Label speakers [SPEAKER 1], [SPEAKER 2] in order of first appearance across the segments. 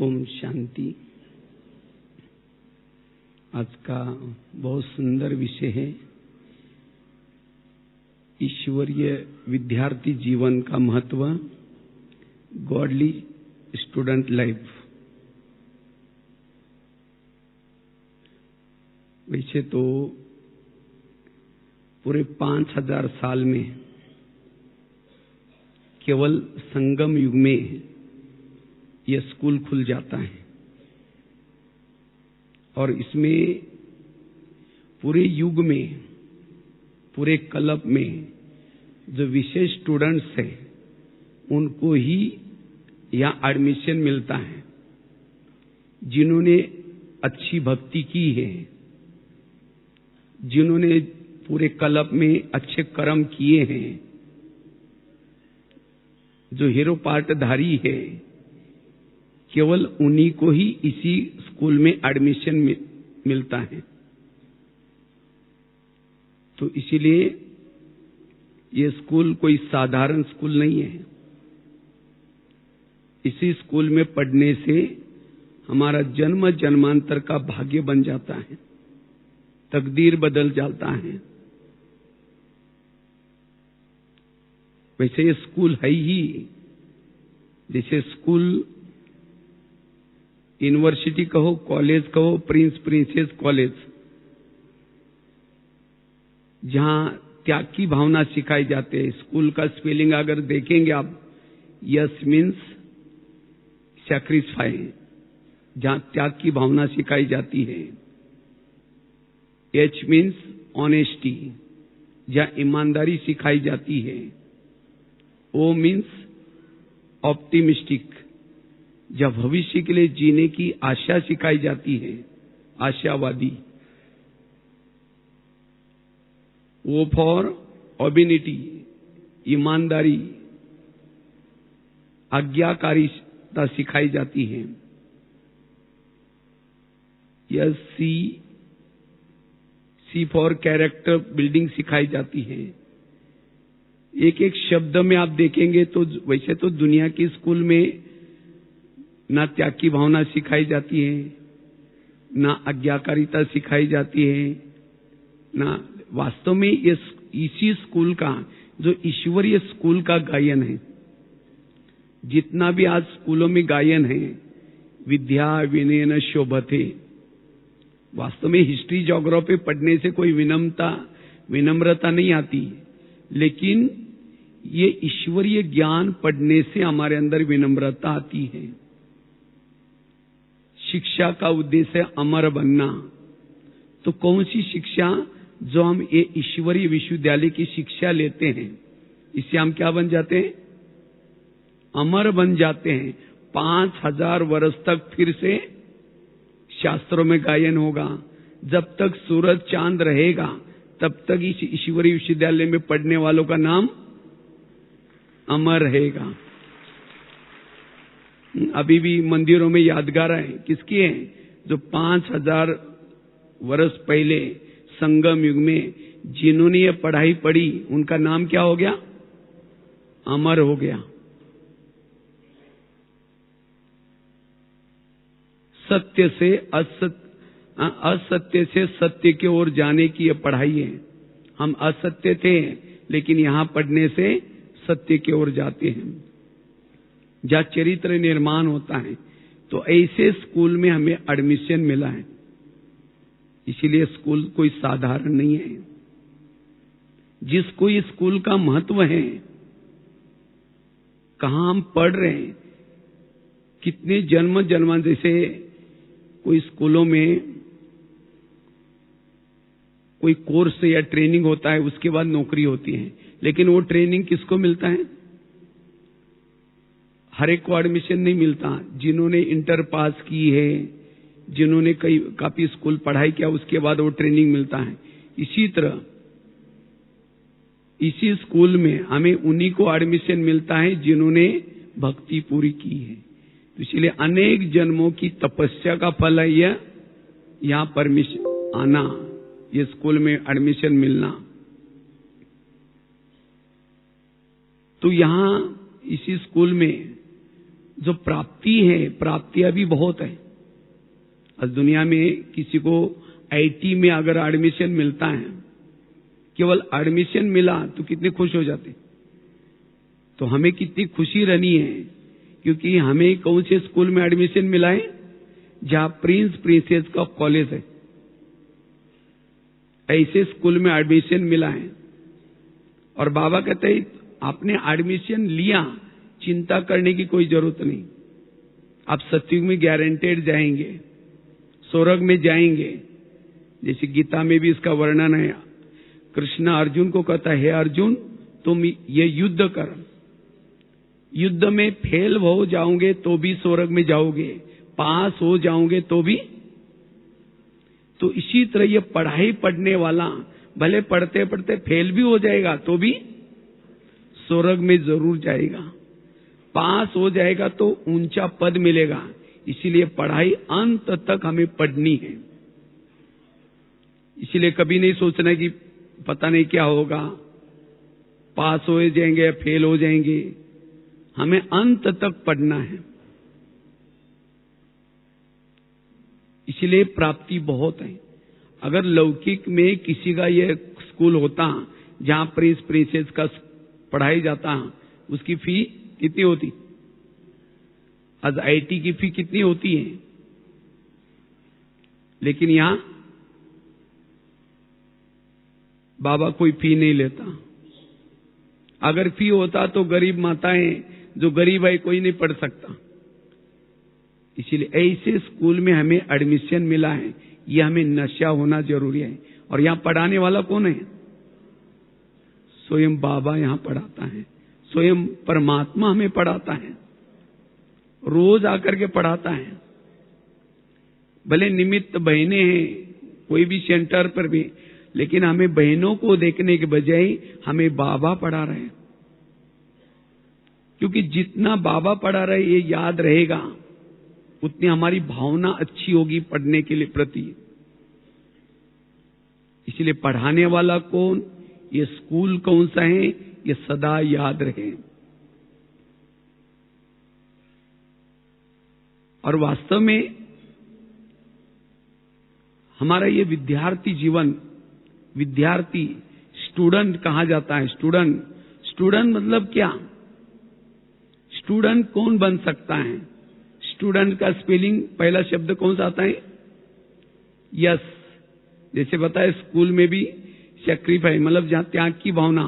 [SPEAKER 1] ओम शांति। आज का बहुत सुंदर विषय है, ईश्वरीय विद्यार्थी जीवन का महत्व, गॉडली स्टूडेंट लाइफ। वैसे तो पूरे 5000 साल में केवल संगम युग में यह स्कूल खुल जाता है और इसमें पूरे युग में, पूरे कल्प में जो विशेष स्टूडेंट्स हैं उनको ही यहाँ एडमिशन मिलता है। जिन्होंने अच्छी भक्ति की है, जिन्होंने पूरे कल्प में अच्छे कर्म किए हैं, जो हीरो पार्टधारी है, केवल उन्हीं को ही इसी स्कूल में एडमिशन मिलता है। तो इसीलिए ये स्कूल कोई साधारण स्कूल नहीं है। इसी स्कूल में पढ़ने से हमारा जन्म जन्मांतर का भाग्य बन जाता है, तकदीर बदल जाता है। वैसे ये स्कूल है ही, जैसे स्कूल यूनिवर्सिटी कहो, कॉलेज कहो, प्रिंसेस कॉलेज, जहां त्याग की भावना सिखाई जाती है। स्कूल का स्पेलिंग अगर देखेंगे आप, यस मीन्स सैक्रिफाई, जहां त्याग की भावना सिखाई जाती है। एच मीन्स ऑनेस्टी, जहां ईमानदारी सिखाई जाती है। ओ मीन्स ऑप्टिमिस्टिक, जब भविष्य के लिए जीने की आशा सिखाई जाती है, आशावादी। ओ फॉर ओबिनिटी, ईमानदारी, आज्ञाकारिता सिखाई जाती है। यह सी फॉर कैरेक्टर बिल्डिंग सिखाई जाती है। एक एक शब्द में आप देखेंगे तो वैसे तो दुनिया के स्कूल में ना त्याग की भावना सिखाई जाती है, ना आज्ञाकारिता सिखाई जाती है, ना वास्तव में इसी स्कूल का, जो ईश्वरीय स्कूल का गायन है। जितना भी आज स्कूलों में गायन है, विद्या विनयन शोभते, वास्तव में हिस्ट्री ज्योग्राफी पढ़ने से कोई विनम्रता नहीं आती, लेकिन ये ईश्वरीय ज्ञान पढ़ने से हमारे अंदर विनम्रता आती है। शिक्षा का उद्देश्य अमर बनना। तो कौन सी शिक्षा? जो हम ये ईश्वरीय विश्वविद्यालय की शिक्षा लेते हैं, इससे हम क्या बन जाते हैं? अमर बन जाते हैं। 5000 वर्ष तक फिर से शास्त्रों में गायन होगा। जब तक सूरज चांद रहेगा तब तक इस ईश्वरीय विश्वविद्यालय में पढ़ने वालों का नाम अमर रहेगा। अभी भी मंदिरों में यादगार है, किसकी है? जो 5000 वर्ष पहले संगम युग में जिन्होंने ये पढ़ाई पढ़ी, उनका नाम क्या हो गया? अमर हो गया। सत्य से असत्य से सत्य की ओर जाने की यह पढ़ाई है। हम असत्य थे, लेकिन यहां पढ़ने से सत्य की ओर जाते हैं, जहां चरित्र निर्माण होता है। तो ऐसे स्कूल में हमें एडमिशन मिला है। इसीलिए स्कूल कोई साधारण नहीं है। जिसको इस स्कूल का महत्व है, कहां हम पढ़ रहे हैं, कितने जन्म जैसे कोई स्कूलों में कोई कोर्स या ट्रेनिंग होता है, उसके बाद नौकरी होती है, लेकिन वो ट्रेनिंग किसको मिलता है? हर एक को एडमिशन नहीं मिलता। जिन्होंने इंटर पास की है, जिन्होंने काफी स्कूल पढ़ाई किया, उसके बाद वो ट्रेनिंग मिलता है। इसी तरह इसी स्कूल में हमें उन्हीं को एडमिशन मिलता है जिन्होंने भक्ति पूरी की है। तो इसलिए अनेक जन्मों की तपस्या का फल है यह यहाँ परमिशन आना, ये स्कूल में एडमिशन मिलना। तो यहां इसी स्कूल में जो प्राप्ति है, प्राप्तियां भी बहुत है। आज दुनिया में किसी को आईटी में अगर एडमिशन मिलता है, केवल एडमिशन मिला तो कितने खुश हो जाते। तो हमें कितनी खुशी रहनी है, क्योंकि हमें कौन से स्कूल में एडमिशन मिला है, जहां प्रिंस प्रिंसेस का कॉलेज है, ऐसे स्कूल में एडमिशन मिला है। और बाबा कहते हैं आपने एडमिशन लिया, चिंता करने की कोई जरूरत नहीं। आप सतयुग में गारंटेड जाएंगे, स्वर्ग में जाएंगे। जैसे गीता में भी इसका वर्णन है। कृष्ण अर्जुन को कहता है, हे अर्जुन तुम ये युद्ध कर, युद्ध में फेल हो जाओगे तो भी स्वर्ग में जाओगे, पास हो जाओगे तो भी। तो इसी तरह ये पढ़ाई पढ़ने वाला भले पढ़ते पढ़ते फेल भी हो जाएगा तो भी स्वर्ग में जरूर जाएगा, पास हो जाएगा तो ऊंचा पद मिलेगा। इसीलिए पढ़ाई अंत तक हमें पढ़नी है। इसीलिए कभी नहीं सोचना कि पता नहीं क्या होगा, पास हो जाएंगे या फेल हो जाएंगे। हमें अंत तक पढ़ना है। इसलिए प्राप्ति बहुत है। अगर लौकिक में किसी का ये स्कूल होता जहां प्रिंस प्रिंसेस का पढ़ाई जाता, उसकी फी कितनी होती? आज आईटी की फी कितनी होती है? लेकिन यहां बाबा कोई फी नहीं लेता। अगर फी होता तो गरीब माताएं, जो गरीब है, कोई नहीं पढ़ सकता। इसीलिए ऐसे स्कूल में हमें एडमिशन मिला है, यह हमें नशा होना जरूरी है। और यहां पढ़ाने वाला कौन है? स्वयं बाबा यहां पढ़ाता है, स्वयं परमात्मा हमें पढ़ाता है, रोज आकर के पढ़ाता है। भले निमित्त बहनें हैं कोई भी सेंटर पर भी, लेकिन हमें बहनों को देखने के बजाय हमें बाबा पढ़ा रहे हैं। क्योंकि जितना बाबा पढ़ा रहे ये याद रहेगा, उतनी हमारी भावना अच्छी होगी पढ़ने के लिए प्रति। इसलिए पढ़ाने वाला कौन, ये स्कूल कौन सा है, ये सदा याद रहे। और वास्तव में हमारा ये विद्यार्थी जीवन, विद्यार्थी स्टूडेंट कहा जाता है। स्टूडेंट मतलब क्या? स्टूडेंट कौन बन सकता है? स्टूडेंट का स्पेलिंग पहला शब्द कौन सा आता है? यस। जैसे बताए स्कूल में भी सैक्रिफाई मतलब जहां त्याग की भावना।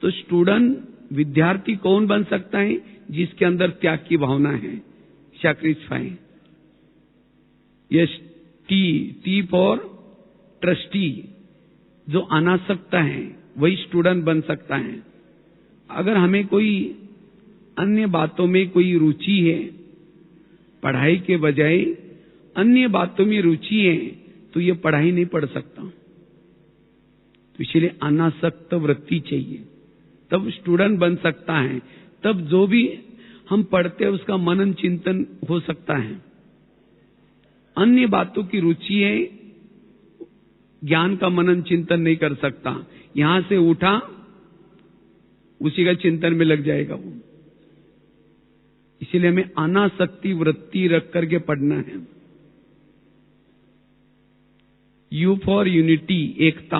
[SPEAKER 1] तो स्टूडेंट विद्यार्थी कौन बन सकता है? जिसके अंदर त्याग की भावना है, sacrifice. Yes, T for trustee, जो अनासक्त है वही स्टूडेंट बन सकता है। अगर हमें कोई अन्य बातों में कोई रुचि है, पढ़ाई के बजाय अन्य बातों में रुचि है, तो ये पढ़ाई नहीं पढ़ सकता। तो इसलिए अनासक्त वृत्ति चाहिए, तब स्टूडेंट बन सकता है। तब जो भी हम पढ़ते हैं उसका मनन चिंतन हो सकता है। अन्य बातों की रुचि है, ज्ञान का मनन चिंतन नहीं कर सकता। यहां से उठा उसी का चिंतन में लग जाएगा वो। इसीलिए हमें अनासक्ति वृत्ति रख करके पढ़ना है। यू फॉर यूनिटी, एकता।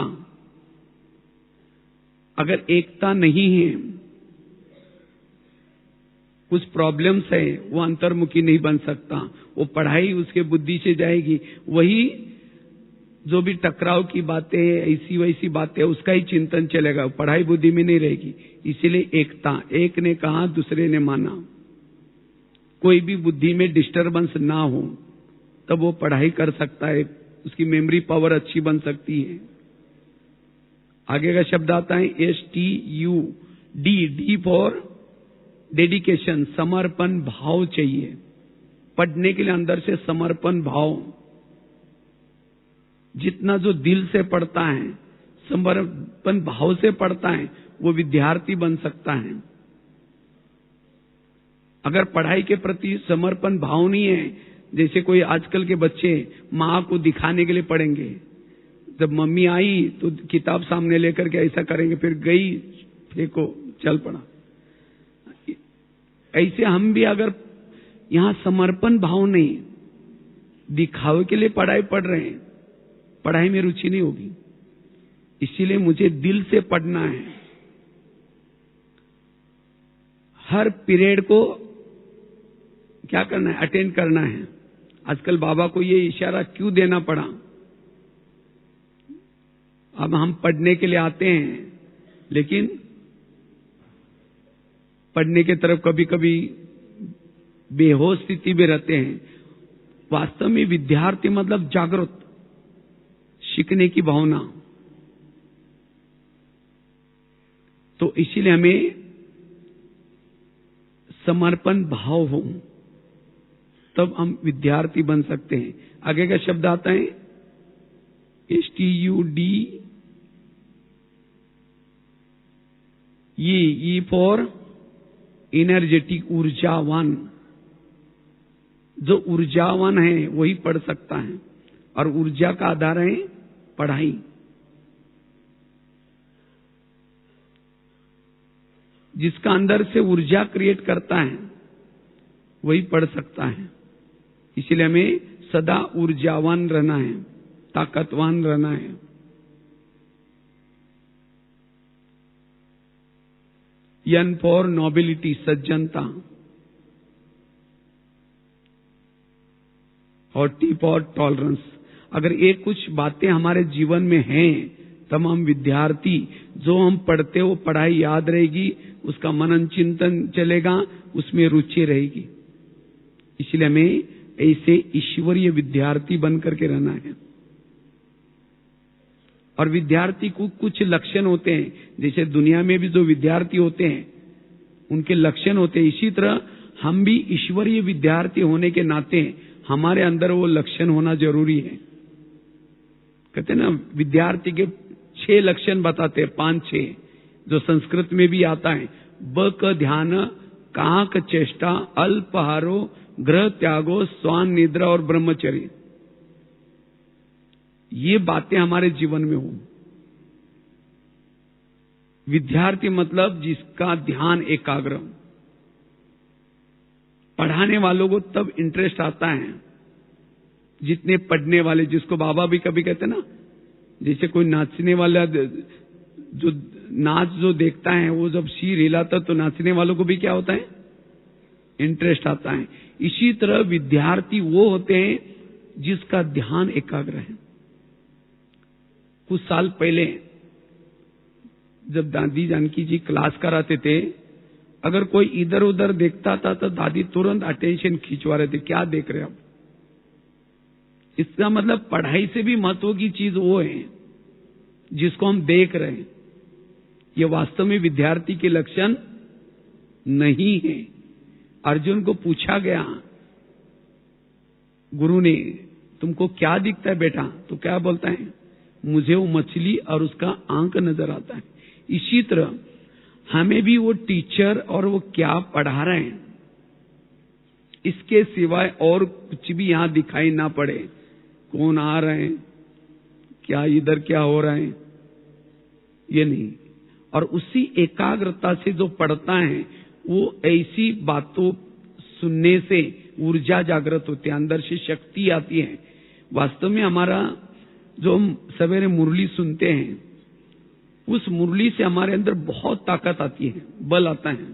[SPEAKER 1] अगर एकता नहीं है, कुछ प्रॉब्लम्स है, वो अंतर्मुखी नहीं बन सकता। वो पढ़ाई उसके बुद्धि से जाएगी, वही जो भी टकराव की बातें, ऐसी वैसी बातें, उसका ही चिंतन चलेगा, पढ़ाई बुद्धि में नहीं रहेगी। इसीलिए एकता, एक ने कहा दूसरे ने माना। कोई भी बुद्धि में डिस्टरबेंस ना हो, तब वो पढ़ाई कर सकता है, उसकी मेमोरी पावर अच्छी बन सकती है। आगे का शब्द आता है STUD, डी फॉर डेडिकेशन, समर्पण भाव चाहिए। पढ़ने के लिए अंदर से समर्पण भाव, जितना जो दिल से पढ़ता है, समर्पण भाव से पढ़ता है, वो विद्यार्थी बन सकता है। अगर पढ़ाई के प्रति समर्पण भाव नहीं है, जैसे कोई आजकल के बच्चे माँ को दिखाने के लिए पढ़ेंगे, जब मम्मी आई तो किताब सामने लेकर के ऐसा करेंगे, फिर गई फेंको चल पड़ा। ऐसे हम भी अगर यहां समर्पण भाव नहीं, दिखावे के लिए पढ़ाई पढ़ रहे हैं, पढ़ाई में रुचि नहीं होगी। इसीलिए मुझे दिल से पढ़ना है। हर पीरियड को क्या करना है, अटेंड करना है। आजकल बाबा को ये इशारा क्यों देना पड़ा? अब हम पढ़ने के लिए आते हैं, लेकिन पढ़ने के तरफ कभी कभी बेहोश स्थिति में रहते हैं। वास्तव में विद्यार्थी मतलब जागृत, सीखने की भावना। तो इसीलिए हमें समर्पण भाव हो, तब हम विद्यार्थी बन सकते हैं। आगे का शब्द आता है STUD, ये फॉर एनर्जेटिक, ऊर्जावान। जो ऊर्जावान है वही पढ़ सकता है, और ऊर्जा का आधार है पढ़ाई। जिसका अंदर से ऊर्जा क्रिएट करता है वही पढ़ सकता है। इसलिए हमें सदा ऊर्जावान रहना है, ताकतवान रहना है। N फॉर नोबिलिटी, सज्जनता, और T फॉर टॉलरेंस। अगर ये कुछ बातें हमारे जीवन में हैं, तब हम विद्यार्थी, जो हम पढ़ते वो पढ़ाई याद रहेगी, उसका मनन चिंतन चलेगा, उसमें रुचि रहेगी। इसलिए हमें ऐसे ईश्वरीय विद्यार्थी बन करके रहना है। और विद्यार्थी को कुछ लक्षण होते हैं, जैसे दुनिया में भी जो विद्यार्थी होते हैं उनके लक्षण होते हैं, इसी तरह हम भी ईश्वरीय विद्यार्थी होने के नाते हमारे अंदर वो लक्षण होना जरूरी है। कहते हैं ना, विद्यार्थी के 6 लक्षण बताते हैं, 5-6, जो संस्कृत में भी आता है। ब क ध्यान, कहा क चेष्टा, अल्पहारो, ग्रह त्यागो, स्वान निद्रा और ब्रह्मचर्य। ये बातें हमारे जीवन में हो। विद्यार्थी मतलब जिसका ध्यान एकाग्र। पढ़ाने वालों को तब इंटरेस्ट आता है जितने पढ़ने वाले, जिसको बाबा भी कभी कहते ना, जैसे कोई नाचने वाला जो नाच जो देखता है, वो जब सिर हिलाता तो नाचने वालों को भी क्या होता है, इंटरेस्ट आता है। इसी तरह विद्यार्थी वो होते हैं जिसका ध्यान एकाग्र है। कुछ साल पहले जब दादी जानकी जी क्लास कराते थे, अगर कोई इधर उधर देखता था तो दादी तुरंत अटेंशन खींचवा रहे थे, क्या देख रहे आप। इसका मतलब पढ़ाई से भी महत्व की चीज वो है जिसको हम देख रहे हैं। ये वास्तव में विद्यार्थी के लक्षण नहीं है। अर्जुन को पूछा गया, गुरु ने, तुमको क्या दिखता है बेटा? तो क्या बोलता है, मुझे वो मछली और उसका आंख नजर आता है। इसी तरह हमें भी वो टीचर और वो क्या पढ़ा रहे हैं, इसके सिवाय और कुछ भी यहां दिखाई ना पड़े। कौन आ रहे हैं, क्या इधर क्या हो रहा है, ये नहीं। और उसी एकाग्रता से जो पढ़ता है, वो ऐसी बातों सुनने से ऊर्जा जागृत होती है, अंदर से शक्ति आती है। वास्तव में हमारा जो हम सवेरे मुरली सुनते हैं, उस मुरली से हमारे अंदर बहुत ताकत आती है, बल आता है।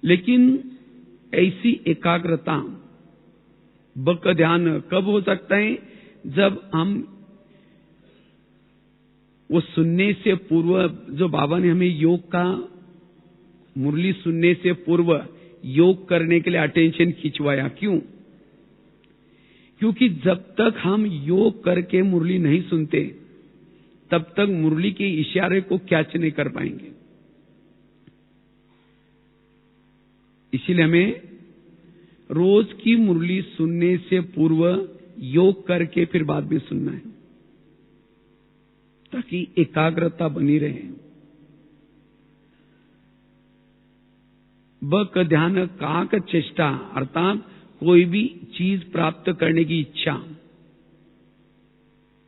[SPEAKER 1] लेकिन ऐसी एकाग्रता, बक ध्यान कब हो सकता है? जब हम वो सुनने से पूर्व, जो बाबा ने हमें योग का, मुरली सुनने से पूर्व योग करने के लिए अटेंशन खिंचवाया। क्यों? क्योंकि जब तक हम योग करके मुरली नहीं सुनते, तब तक मुरली के इशारे को कैच नहीं कर पाएंगे। इसीलिए हमें रोज की मुरली सुनने से पूर्व योग करके फिर बाद में सुनना है, ताकि एकाग्रता बनी रहे। ब का ध्यान, का का चेष्टा, अर्थात कोई भी चीज प्राप्त करने की इच्छा।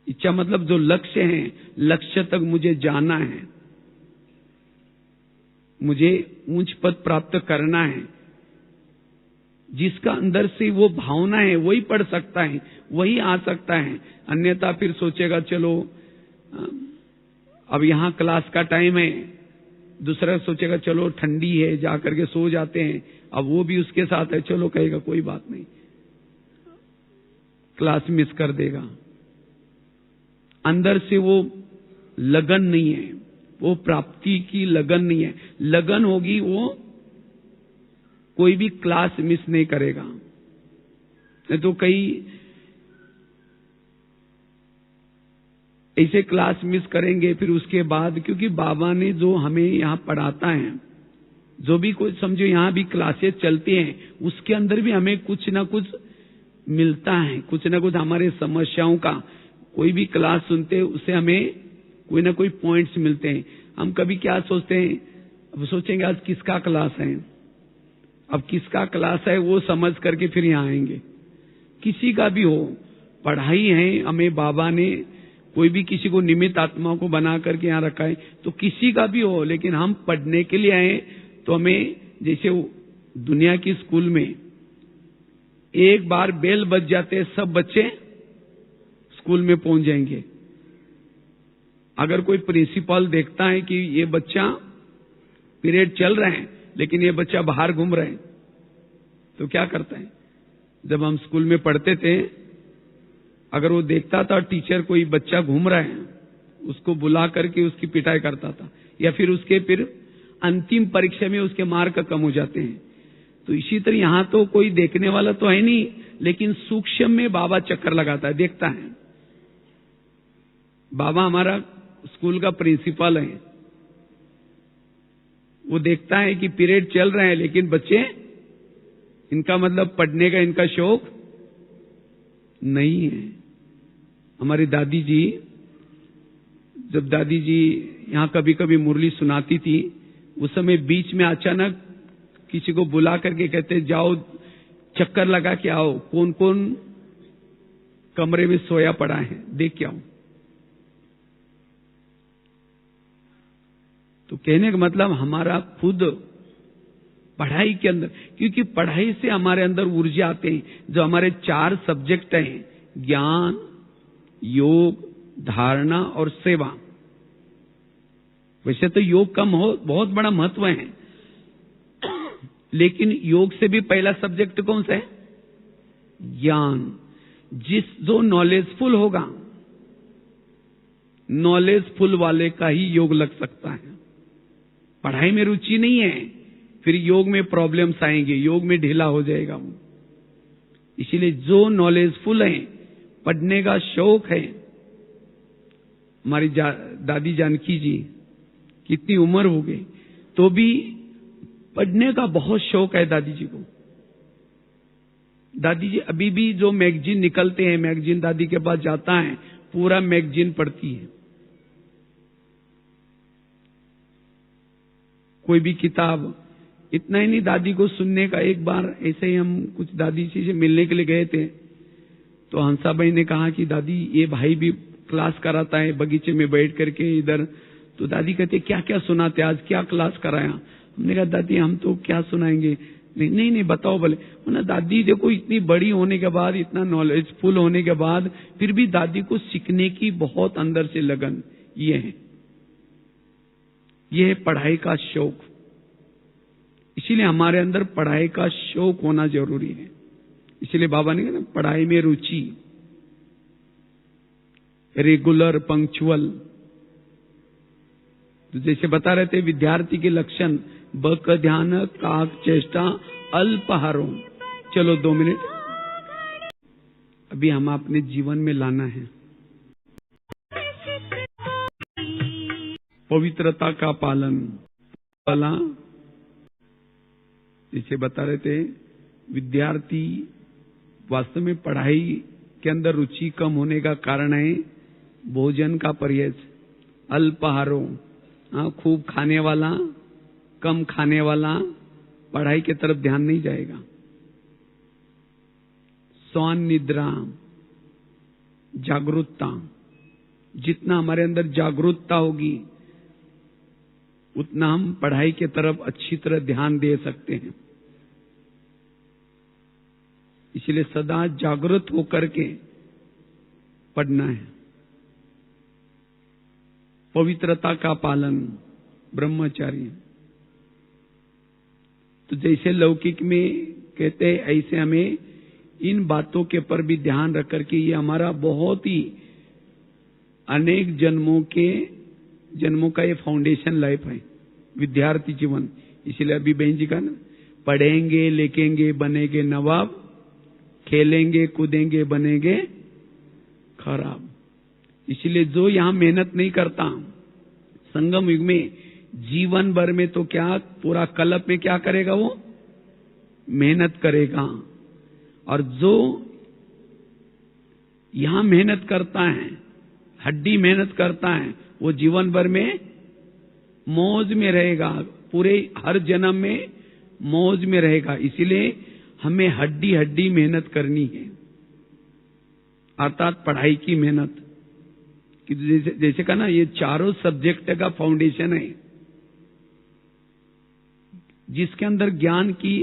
[SPEAKER 1] इच्छा मतलब जो लक्ष्य है, लक्ष्य तक मुझे जाना है, मुझे ऊंच पद प्राप्त करना है, जिसका अंदर से वो भावना है वही पढ़ सकता है, वही आ सकता है। अन्यथा फिर सोचेगा चलो अब यहाँ क्लास का टाइम है, दूसरा सोचेगा चलो ठंडी है जा करके सो जाते हैं, अब वो भी उसके साथ है, चलो कहेगा कोई बात नहीं, क्लास मिस कर देगा। अंदर से वो लगन नहीं है, वो प्राप्ति की लगन नहीं है। लगन होगी वो कोई भी क्लास मिस नहीं करेगा। नहीं तो कई ऐसे क्लास मिस करेंगे, फिर उसके बाद क्योंकि बाबा ने जो हमें यहाँ पढ़ाता है, जो भी कुछ समझो यहाँ भी क्लासेस चलती हैं, उसके अंदर भी हमें कुछ ना कुछ मिलता है, कुछ ना कुछ हमारे समस्याओं का। कोई भी क्लास सुनते हैं उससे हमें कोई ना कोई पॉइंट्स मिलते हैं। हम कभी क्या सोचते हैं, अब सोचेंगे आज किसका क्लास है, अब किसका क्लास है वो समझ करके फिर यहाँ आएंगे। किसी का भी हो, पढ़ाई है, हमें बाबा ने कोई भी किसी को निमित्त आत्मा को बना करके यहाँ रखा है, तो किसी का भी हो, लेकिन हम पढ़ने के लिए आए। तो हमें जैसे दुनिया की स्कूल में एक बार बेल बज जाते सब बच्चे स्कूल में पहुंच जाएंगे। अगर कोई प्रिंसिपल देखता है कि ये बच्चा पीरियड चल रहे हैं लेकिन ये बच्चा बाहर घूम रहे हैं, तो क्या करता है? जब हम स्कूल में पढ़ते थे, अगर वो देखता था टीचर कोई बच्चा घूम रहा है, उसको बुला करके उसकी पिटाई करता था, या फिर उसके फिर अंतिम परीक्षा में उसके मार्क कम हो जाते हैं। तो इसी तरह यहां तो कोई देखने वाला तो है नहीं, लेकिन सूक्ष्म में बाबा चक्कर लगाता है, देखता है। बाबा हमारा स्कूल का प्रिंसिपल है, वो देखता है कि पीरियड चल रहे हैं लेकिन बच्चे, इनका मतलब पढ़ने का इनका शौक नहीं है। हमारी दादी जी, जब दादी जी यहां कभी कभी मुरली सुनाती थी, उस समय बीच में अचानक किसी को बुला करके कहते जाओ चक्कर लगा के आओ, कौन कौन कमरे में सोया पड़ा है देख के आओ। तो कहने का मतलब हमारा खुद पढ़ाई के अंदर, क्योंकि पढ़ाई से हमारे अंदर ऊर्जा आते हैं। जो हमारे 4 सब्जेक्ट हैं, ज्ञान, योग, धारणा और सेवा। वैसे तो योग का बहुत बड़ा महत्व है, लेकिन योग से भी पहला सब्जेक्ट कौन सा है? ज्ञान। जो नॉलेजफुल होगा, नॉलेजफुल वाले का ही योग लग सकता है। पढ़ाई में रुचि नहीं है, फिर योग में प्रॉब्लम्स आएंगे, योग में ढीला हो जाएगा वो। इसीलिए जो नॉलेजफुल है, पढ़ने का शौक है। हमारी दादी जानकी जी कितनी उम्र हो गई तो भी पढ़ने का बहुत शौक है दादी जी को। दादी जी अभी भी जो मैगजीन निकलते हैं, मैगजीन दादी के पास जाता है, पूरा मैगजीन पढ़ती है। कोई भी किताब, इतना ही नहीं, दादी को सुनने का। एक बार ऐसे ही हम कुछ दादी जी से मिलने के लिए गए थे, तो हंसा भाई ने कहा कि दादी ये भाई भी क्लास कराता है बगीचे में बैठ करके इधर। तो दादी कहते क्या क्या सुनाते, आज क्या क्लास कराया? हमने कहा दादी हम तो क्या सुनाएंगे, नहीं बताओ बोले। ना दादी देखो, इतनी बड़ी होने के बाद, इतना नॉलेजफुल होने के बाद, फिर भी दादी को सीखने की बहुत अंदर से लगन। ये है पढ़ाई का शौक। इसीलिए हमारे अंदर पढ़ाई का शौक होना जरूरी है। इसीलिए बाबा ने कहा पढ़ाई में रुचि, रेगुलर, पंक्चुअल। तो जैसे बता रहे थे विद्यार्थी के लक्षण, बक ध्यान, काक चेष्टा, अल्पहारों। चलो 2 मिनट अभी हम अपने जीवन में लाना है। पवित्रता का पालन वाला, जैसे बता रहे थे विद्यार्थी वास्तव में पढ़ाई के अंदर रुचि कम होने का कारण है भोजन का परहेज, अल्पाहारों। खूब खाने वाला, कम खाने वाला पढ़ाई की तरफ ध्यान नहीं जाएगा। सौन निद्रा, जागरूकता, जितना हमारे अंदर जागरूकता होगी उतना हम पढ़ाई की तरफ अच्छी तरह ध्यान दे सकते हैं। इसलिए सदा जागृत होकर के पढ़ना है। पवित्रता का पालन, ब्रह्मचार्य। तो जैसे लौकिक में कहते हैं, ऐसे हमें इन बातों के पर भी ध्यान रख करके, ये हमारा बहुत ही अनेक जन्मों का ये फाउंडेशन लाइफ है, विद्यार्थी जीवन। इसलिए अभी बहन जी का ना, पढ़ेंगे लिखेंगे बनेंगे नवाब, खेलेंगे कूदेंगे बनेंगे खराब। इसलिए जो यहां मेहनत नहीं करता, संगम युग में जीवन भर में तो क्या, पूरा कल्प में क्या करेगा, वो मेहनत करेगा। और जो यहां मेहनत करता है, हड्डी मेहनत करता है, वो जीवन भर में मौज में रहेगा, पूरे हर जन्म में मौज में रहेगा। इसीलिए हमें हड्डी हड्डी मेहनत करनी है, अर्थात पढ़ाई की मेहनत। कि जैसे कहा ना, ये चारों सब्जेक्ट का फाउंडेशन है। जिसके अंदर ज्ञान की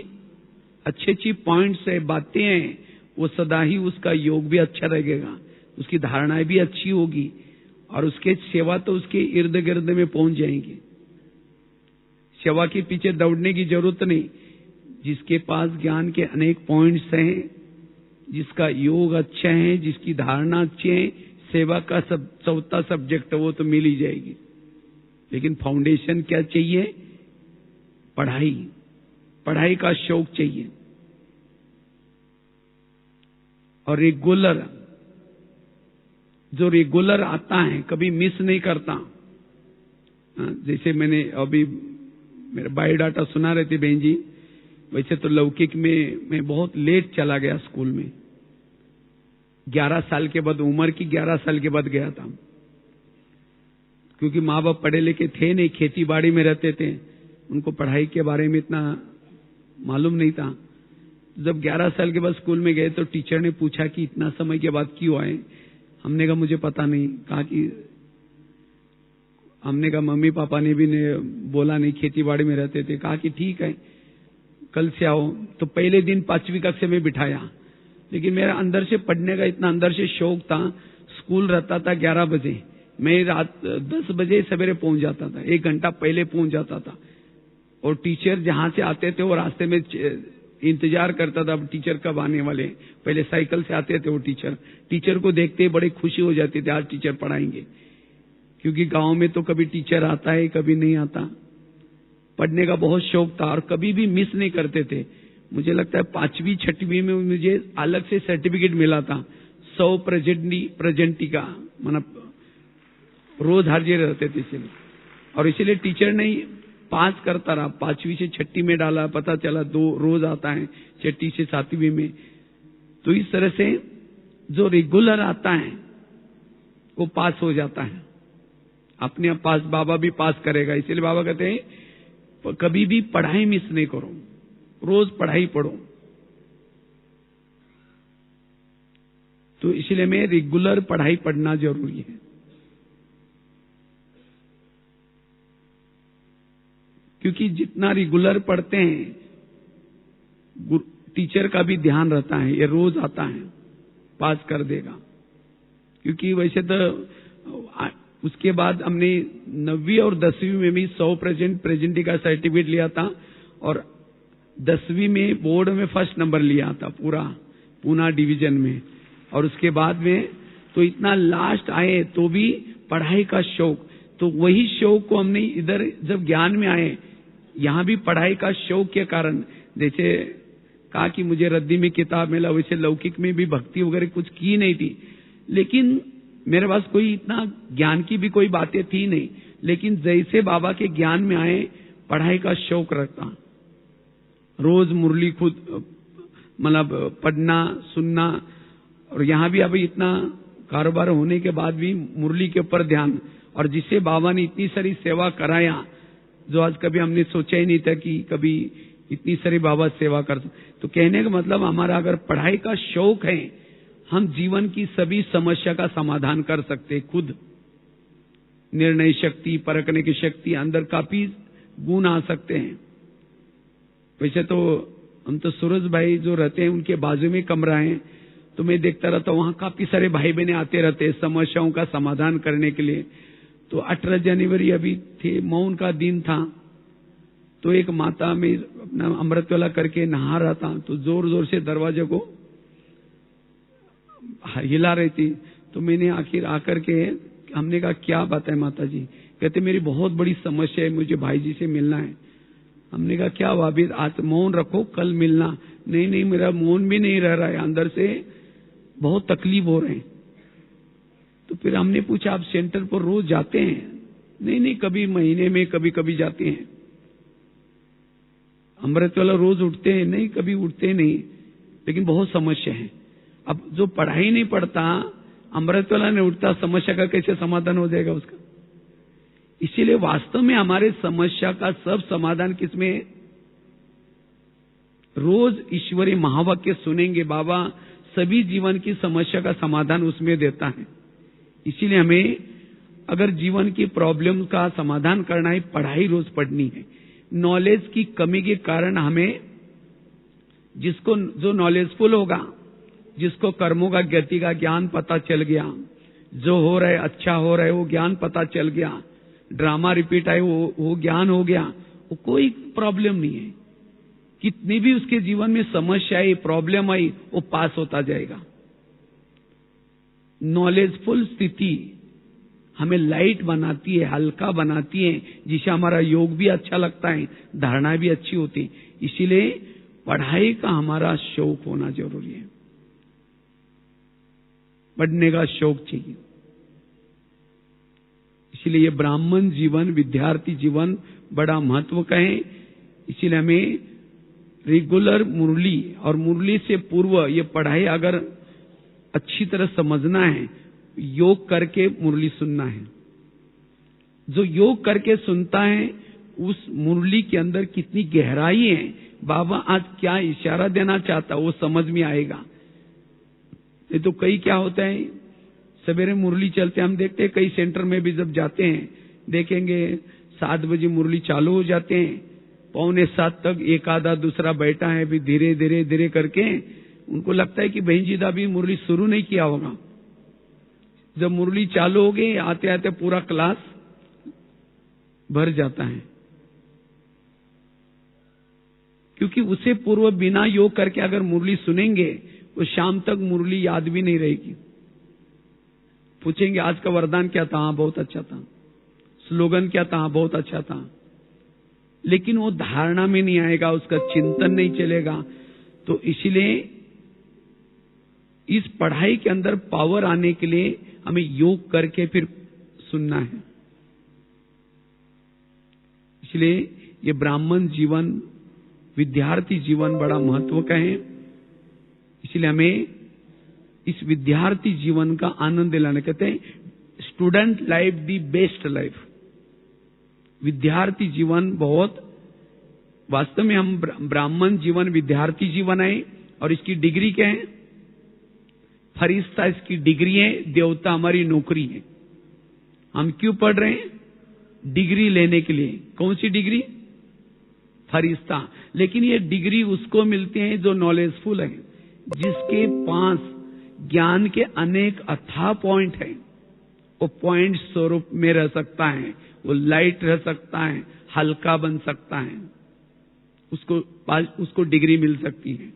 [SPEAKER 1] अच्छी अच्छी पॉइंट्स है, बातें हैं, वो सदा ही उसका योग भी अच्छा रहेगा, उसकी धारणाएं भी अच्छी होगी, और उसके सेवा तो उसके इर्द गिर्द में पहुंच जाएंगे। सेवा के पीछे दौड़ने की जरूरत नहीं। जिसके पास ज्ञान के अनेक पॉइंट्स हैं, जिसका योग अच्छा है, जिसकी धारणा अच्छी है, सेवा का चौथा सब्जेक्ट वो तो मिल ही जाएगी। लेकिन फाउंडेशन क्या चाहिए? पढ़ाई, पढ़ाई का शौक चाहिए। और रेगुलर, जो रेगुलर आता है, कभी मिस नहीं करता। जैसे मैंने अभी मेरा बायोडाटा सुना रहे थे बहन जी, वैसे तो लौकिक में मैं बहुत लेट चला गया स्कूल में। 11 साल के बाद, उम्र की 11 साल के बाद गया था, क्योंकि माँ बाप पढ़े लिखे थे नहीं, खेती बाड़ी में रहते थे, उनको पढ़ाई के बारे में इतना मालूम नहीं था। जब 11 साल के बाद स्कूल में गए तो टीचर ने पूछा कि इतना समय के बाद क्यों आए? हमने कहा मुझे पता नहीं। कहा कि हमने कहा मम्मी पापा ने भी बोला नहीं, खेती बाड़ी में रहते थे। कहा कि ठीक है, कल से आओ। तो पहले दिन 5वीं कक्षा में बिठाया, लेकिन मेरा अंदर से पढ़ने का इतना अंदर से शौक था। स्कूल रहता था 11 बजे, मैं रात 10 बजे सवेरे पहुंच जाता था, 1 घंटा पहले पहुंच जाता था। और टीचर जहां से आते थे वो रास्ते में इंतजार करता था, अब टीचर कब आने वाले। पहले साइकिल से आते थे वो टीचर को देखते ही बड़ी खुशी हो जाती थी, आज टीचर पढ़ाएंगे। क्योंकि गांव में तो कभी टीचर आता है, कभी नहीं आता। पढ़ने का बहुत शौक था और कभी भी मिस नहीं करते थे। मुझे लगता है 5वीं 6वीं में मुझे अलग से सर्टिफिकेट मिला था, 100 प्रेजेंटी का, मतलब रोज हाजिर रहते थे इसलिए। और इसलिए टीचर ने पास करता रहा, 5वीं से 6वीं में डाला, पता चला 2 रोज आता है 6वीं से 7वीं में। तो इस तरह से जो रेगुलर आता है वो पास हो जाता है, अपने आप पास। बाबा भी पास करेगा। इसलिए बाबा कहते हैं कभी भी पढ़ाई मिस नहीं करो, रोज पढ़ाई पढ़ो। तो इसलिए मैं रेगुलर पढ़ाई पढ़ना जरूरी है। क्योंकि जितना रेगुलर पढ़ते हैं, टीचर का भी ध्यान रहता है, ये रोज आता है, पास कर देगा। क्योंकि वैसे तो उसके बाद हमने 9वीं और 10वीं में भी 100% प्रेजेंटी का सर्टिफिकेट लिया था, और 10वीं में बोर्ड में फर्स्ट नंबर लिया था पूरा पूना डिवीजन में। और उसके बाद में तो इतना लास्ट आए तो भी पढ़ाई का शौक। तो वही शौक को हमने इधर जब ज्ञान में आए, यहां भी पढ़ाई का शौक के कारण, जैसे कहा कि मुझे रद्दी में किताब मिला, वैसे लौकिक में भी भक्ति वगैरह कुछ की नहीं थी। लेकिन मेरे पास कोई इतना ज्ञान की भी कोई बातें थी नहीं। लेकिन जैसे बाबा के ज्ञान में आए, पढ़ाई का शौक रखता, रोज मुरली खुद मतलब पढ़ना सुनना। और यहां भी अभी इतना कारोबार होने के बाद भी मुरली के ऊपर ध्यान। और जिसे बाबा ने इतनी सारी सेवा कराया, जो आज कभी हमने सोचा ही नहीं था कि कभी इतनी सारी बाबा सेवा कर। तो कहने का मतलब, हमारा अगर पढ़ाई का शौक है, हम जीवन की सभी समस्या का समाधान कर सकते खुद। निर्णय शक्ति, परखने की शक्ति, अंदर काफी गुण आ सकते हैं। वैसे तो हम तो सूरज भाई जो रहते हैं उनके बाजू में कमरा है, तो मैं देखता रहता हूँ वहां काफी सारे भाई बहने आते रहते हैं समस्याओं का समाधान करने के लिए। तो 18 जनवरी अभी थे, मौन का दिन था, तो एक माता में अपना अमृत वाला करके नहा रहा था, तो जोर जोर से दरवाजे को हिला रही थी। तो मैंने आखिर आकर के हमने कहा क्या बात है माता जी? कहते मेरी बहुत बड़ी समस्या है, मुझे भाई जी से मिलना है। हमने कहा क्या भाभी, आज मौन रखो, कल मिलना। नहीं नहीं, मेरा मौन भी नहीं रह रहा है, अंदर से बहुत तकलीफ हो रहे हैं। तो फिर हमने पूछा आप सेंटर पर रोज जाते हैं? नहीं नहीं, कभी महीने में कभी कभी जाते हैं। अमृत वाला रोज उठते हैं? नहीं, कभी उठते नहीं, लेकिन बहुत समस्या है। अब जो पढ़ाई नहीं पढ़ता, अमृत वाला नहीं उठता, समस्या का कैसे समाधान हो जाएगा उसका? इसीलिए वास्तव में हमारे समस्या का सब समाधान किसमें है? रोज ईश्वरीय महावाक्य सुनेंगे, बाबा सभी जीवन की समस्या का समाधान उसमें देता है। इसीलिए हमें अगर जीवन की प्रॉब्लम का समाधान करना है, पढ़ाई रोज पढ़नी है। नॉलेज की कमी के कारण हमें, जिसको जो नॉलेजफुल होगा, जिसको कर्मों का गति का ज्ञान पता चल गया, जो हो रहा है अच्छा हो रहा है वो ज्ञान पता चल गया, ड्रामा रिपीट आए वो ज्ञान हो गया, वो कोई प्रॉब्लम नहीं है। कितनी भी उसके जीवन में समस्या आई, प्रॉब्लम आई, वो पास होता जाएगा। नॉलेजफुल स्थिति हमें लाइट बनाती है, हल्का बनाती है, जिससे हमारा योग भी अच्छा लगता है, धारणा भी अच्छी होती है। इसीलिए पढ़ाई का हमारा शौक होना जरूरी है, पढ़ने का शौक चाहिए। इसलिए ये ब्राह्मण जीवन, विद्यार्थी जीवन बड़ा महत्व का है। इसलिए हमें रेगुलर मुरली और मुरली से पूर्व ये पढ़ाई अगर अच्छी तरह समझना है, योग करके मुरली सुनना है। जो योग करके सुनता है उस मुरली के अंदर कितनी गहराई है, बाबा आज क्या इशारा देना चाहता, वो समझ में आएगा। ये तो कई क्या होता है, सवेरे मुरली चलते हम देखते हैं, कई सेंटर में भी जब जाते हैं देखेंगे 7 बजे मुरली चालू हो जाते हैं, 6:45 तक एक आधा दूसरा बैठा है, फिर धीरे धीरे धीरे करके उनको लगता है कि बहन जी अभी मुरली शुरू नहीं किया होगा। जब मुरली चालू हो गई, आते आते पूरा क्लास भर जाता है, क्योंकि उसे पूर्व बिना योग करके अगर मुरली सुनेंगे तो शाम तक मुरली याद भी नहीं रहेगी। पूछेंगे आज का वरदान क्या था? हाँ बहुत अच्छा था। स्लोगन क्या था? हाँ बहुत अच्छा था। लेकिन वो धारणा में नहीं आएगा, उसका चिंतन नहीं चलेगा। तो इसलिए इस पढ़ाई के अंदर पावर आने के लिए हमें योग करके फिर सुनना है। इसलिए ये ब्राह्मण जीवन, विद्यार्थी जीवन बड़ा महत्व का है। इसलिए हमें इस विद्यार्थी जीवन का आनंद दिलाना, कहते हैं student life the best life. विद्यार्थी जीवन बहुत, वास्तव में हम ब्राह्मण जीवन विद्यार्थी जीवन है, और इसकी डिग्री क्या है? फरिश्ता इसकी डिग्री है, देवता हमारी नौकरी है। हम क्यों पढ़ रहे हैं? डिग्री लेने के लिए। कौन सी डिग्री? फरिश्ता। लेकिन ये डिग्री उसको मिलती है जो नॉलेजफुल है, जिसके पास ज्ञान के अनेक अथाह पॉइंट है। वो पॉइंट स्वरूप में रह सकता है, वो लाइट रह सकता है, हल्का बन सकता है, उसको डिग्री मिल सकती है।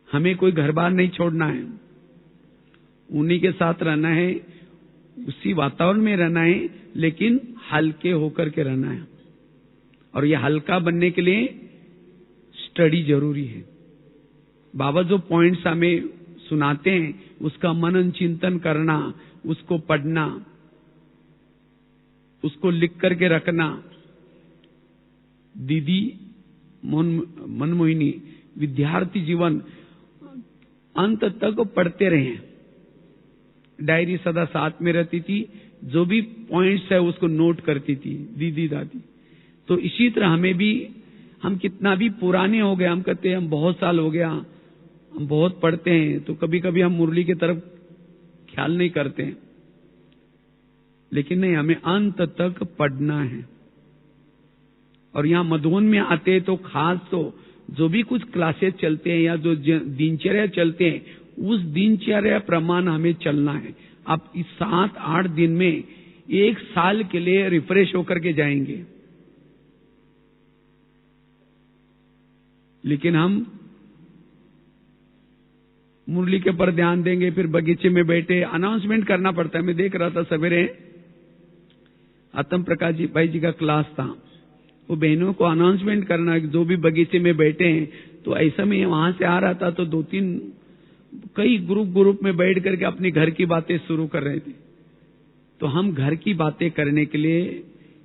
[SPEAKER 1] हमें कोई घर बार नहीं छोड़ना है, उन्हीं के साथ रहना है, उसी वातावरण में रहना है, लेकिन हल्के होकर के रहना है। और ये हल्का बनने के लिए स्टडी जरूरी है। बाबा जो पॉइंट्स हमें सुनाते हैं उसका मनन चिंतन करना, उसको पढ़ना, उसको लिख करके रखना। दीदी मनमोहिनी विद्यार्थी जीवन अंत तक पढ़ते रहे। डायरी सदा साथ में रहती थी, जो भी पॉइंट्स है उसको नोट करती थी दीदी दादी। तो इसी तरह हमें भी, हम कितना भी पुराने हो गए, हम कहते हैं हम बहुत साल हो गया, हम बहुत पढ़ते हैं, तो कभी कभी हम मुरली की तरफ ख्याल नहीं करते हैं। लेकिन नहीं, हमें अंत तक पढ़ना है। और यहां मधुबन में आते तो खास तो जो भी कुछ क्लासेस चलते हैं या जो दिनचर्या चलते हैं, उस दिनचर्या प्रमाण हमें चलना है। आप इस 7-8 दिन में 1 साल के लिए रिफ्रेश होकर के जाएंगे। लेकिन हम मुरली के पर ध्यान देंगे, फिर बगीचे में बैठे अनाउंसमेंट करना पड़ता है। मैं देख रहा था सवेरे आत्म प्रकाश जी भाई जी का क्लास था, वो बहनों को अनाउंसमेंट करना जो भी बगीचे में बैठे हैं। तो ऐसा में वहां से आ रहा था तो 2-3 कई ग्रुप में बैठ करके अपनी घर की बातें शुरू कर रहे थे। तो हम घर की बातें करने के लिए,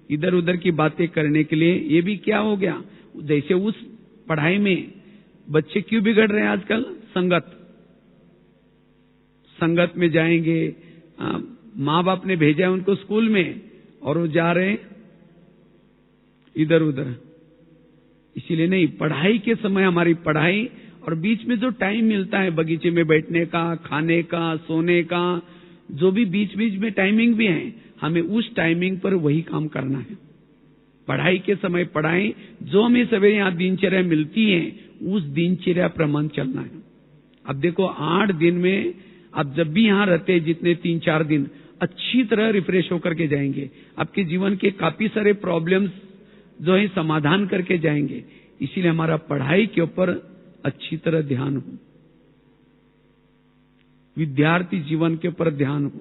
[SPEAKER 1] इधर उधर की बातें करने के लिए, ये भी क्या हो गया, जैसे उस पढ़ाई में बच्चे क्यों बिगड़ रहे हैं आजकल, संगत में जाएंगे, माँ बाप ने भेजा है उनको स्कूल में और वो जा रहे हैं इधर उधर। इसीलिए नहीं, पढ़ाई के समय हमारी पढ़ाई और बीच में जो टाइम मिलता है बगीचे में बैठने का, खाने का, सोने का, जो भी बीच में टाइमिंग भी है, हमें उस टाइमिंग पर वही काम करना है। पढ़ाई के समय पढ़ाई, जो हमें सवेरे यहाँ दिनचर्या मिलती है उस दिनचर्या प्रमाण चलना है। अब देखो 8 दिन में आप जब भी यहाँ रहते हैं, जितने 3-4 दिन अच्छी तरह रिफ्रेश होकर के जाएंगे, आपके जीवन के काफी सारे प्रॉब्लम्स जो है समाधान करके जाएंगे। इसीलिए हमारा पढ़ाई के ऊपर अच्छी तरह ध्यान हो, विद्यार्थी जीवन के ऊपर ध्यान हो।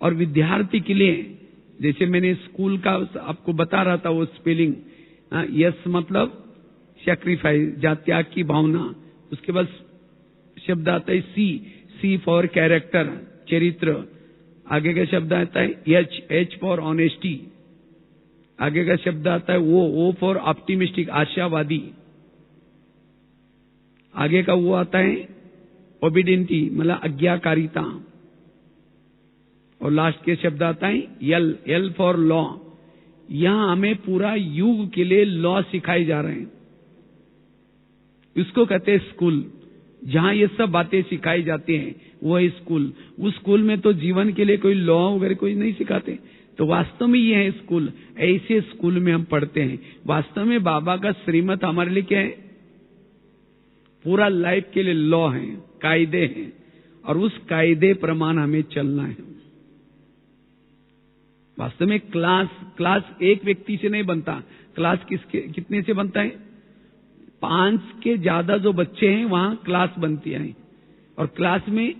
[SPEAKER 1] और विद्यार्थी के लिए जैसे मैंने स्कूल का आपको बता रहा था वो स्पेलिंग, यस मतलब सैक्रिफाइस, त्याग की भावना। उसके बाद शब्द आता है सी फॉर कैरेक्टर, चरित्र। आगे का शब्द आता है एच फॉर ऑनेस्टी। आगे का शब्द आता है ओ फॉर ऑप्टिमिस्टिक, आशावादी। आगे का वो आता है ओबिडेंटी, मतलब आज्ञाकारिता। और लास्ट के शब्द आता है एल फॉर लॉ। यहां हमें पूरा युग के लिए लॉ सिखाए जा रहे हैं। इसको कहते हैं स्कूल। जहां ये सब बातें सिखाई जाती हैं वो है स्कूल। उस स्कूल में तो जीवन के लिए कोई लॉ वगैरह कोई नहीं सिखाते। तो वास्तव में ये है स्कूल। ऐसे स्कूल में हम पढ़ते हैं। वास्तव में बाबा का श्रीमत हमारे लिए क्या है, पूरा लाइफ के लिए लॉ है, कायदे हैं, और उस कायदे प्रमाण हमें चलना है। वास्तव में क्लास एक व्यक्ति से नहीं बनता। क्लास कितने से बनता है? 5 के ज्यादा जो बच्चे हैं वहां क्लास बनती है। और क्लास में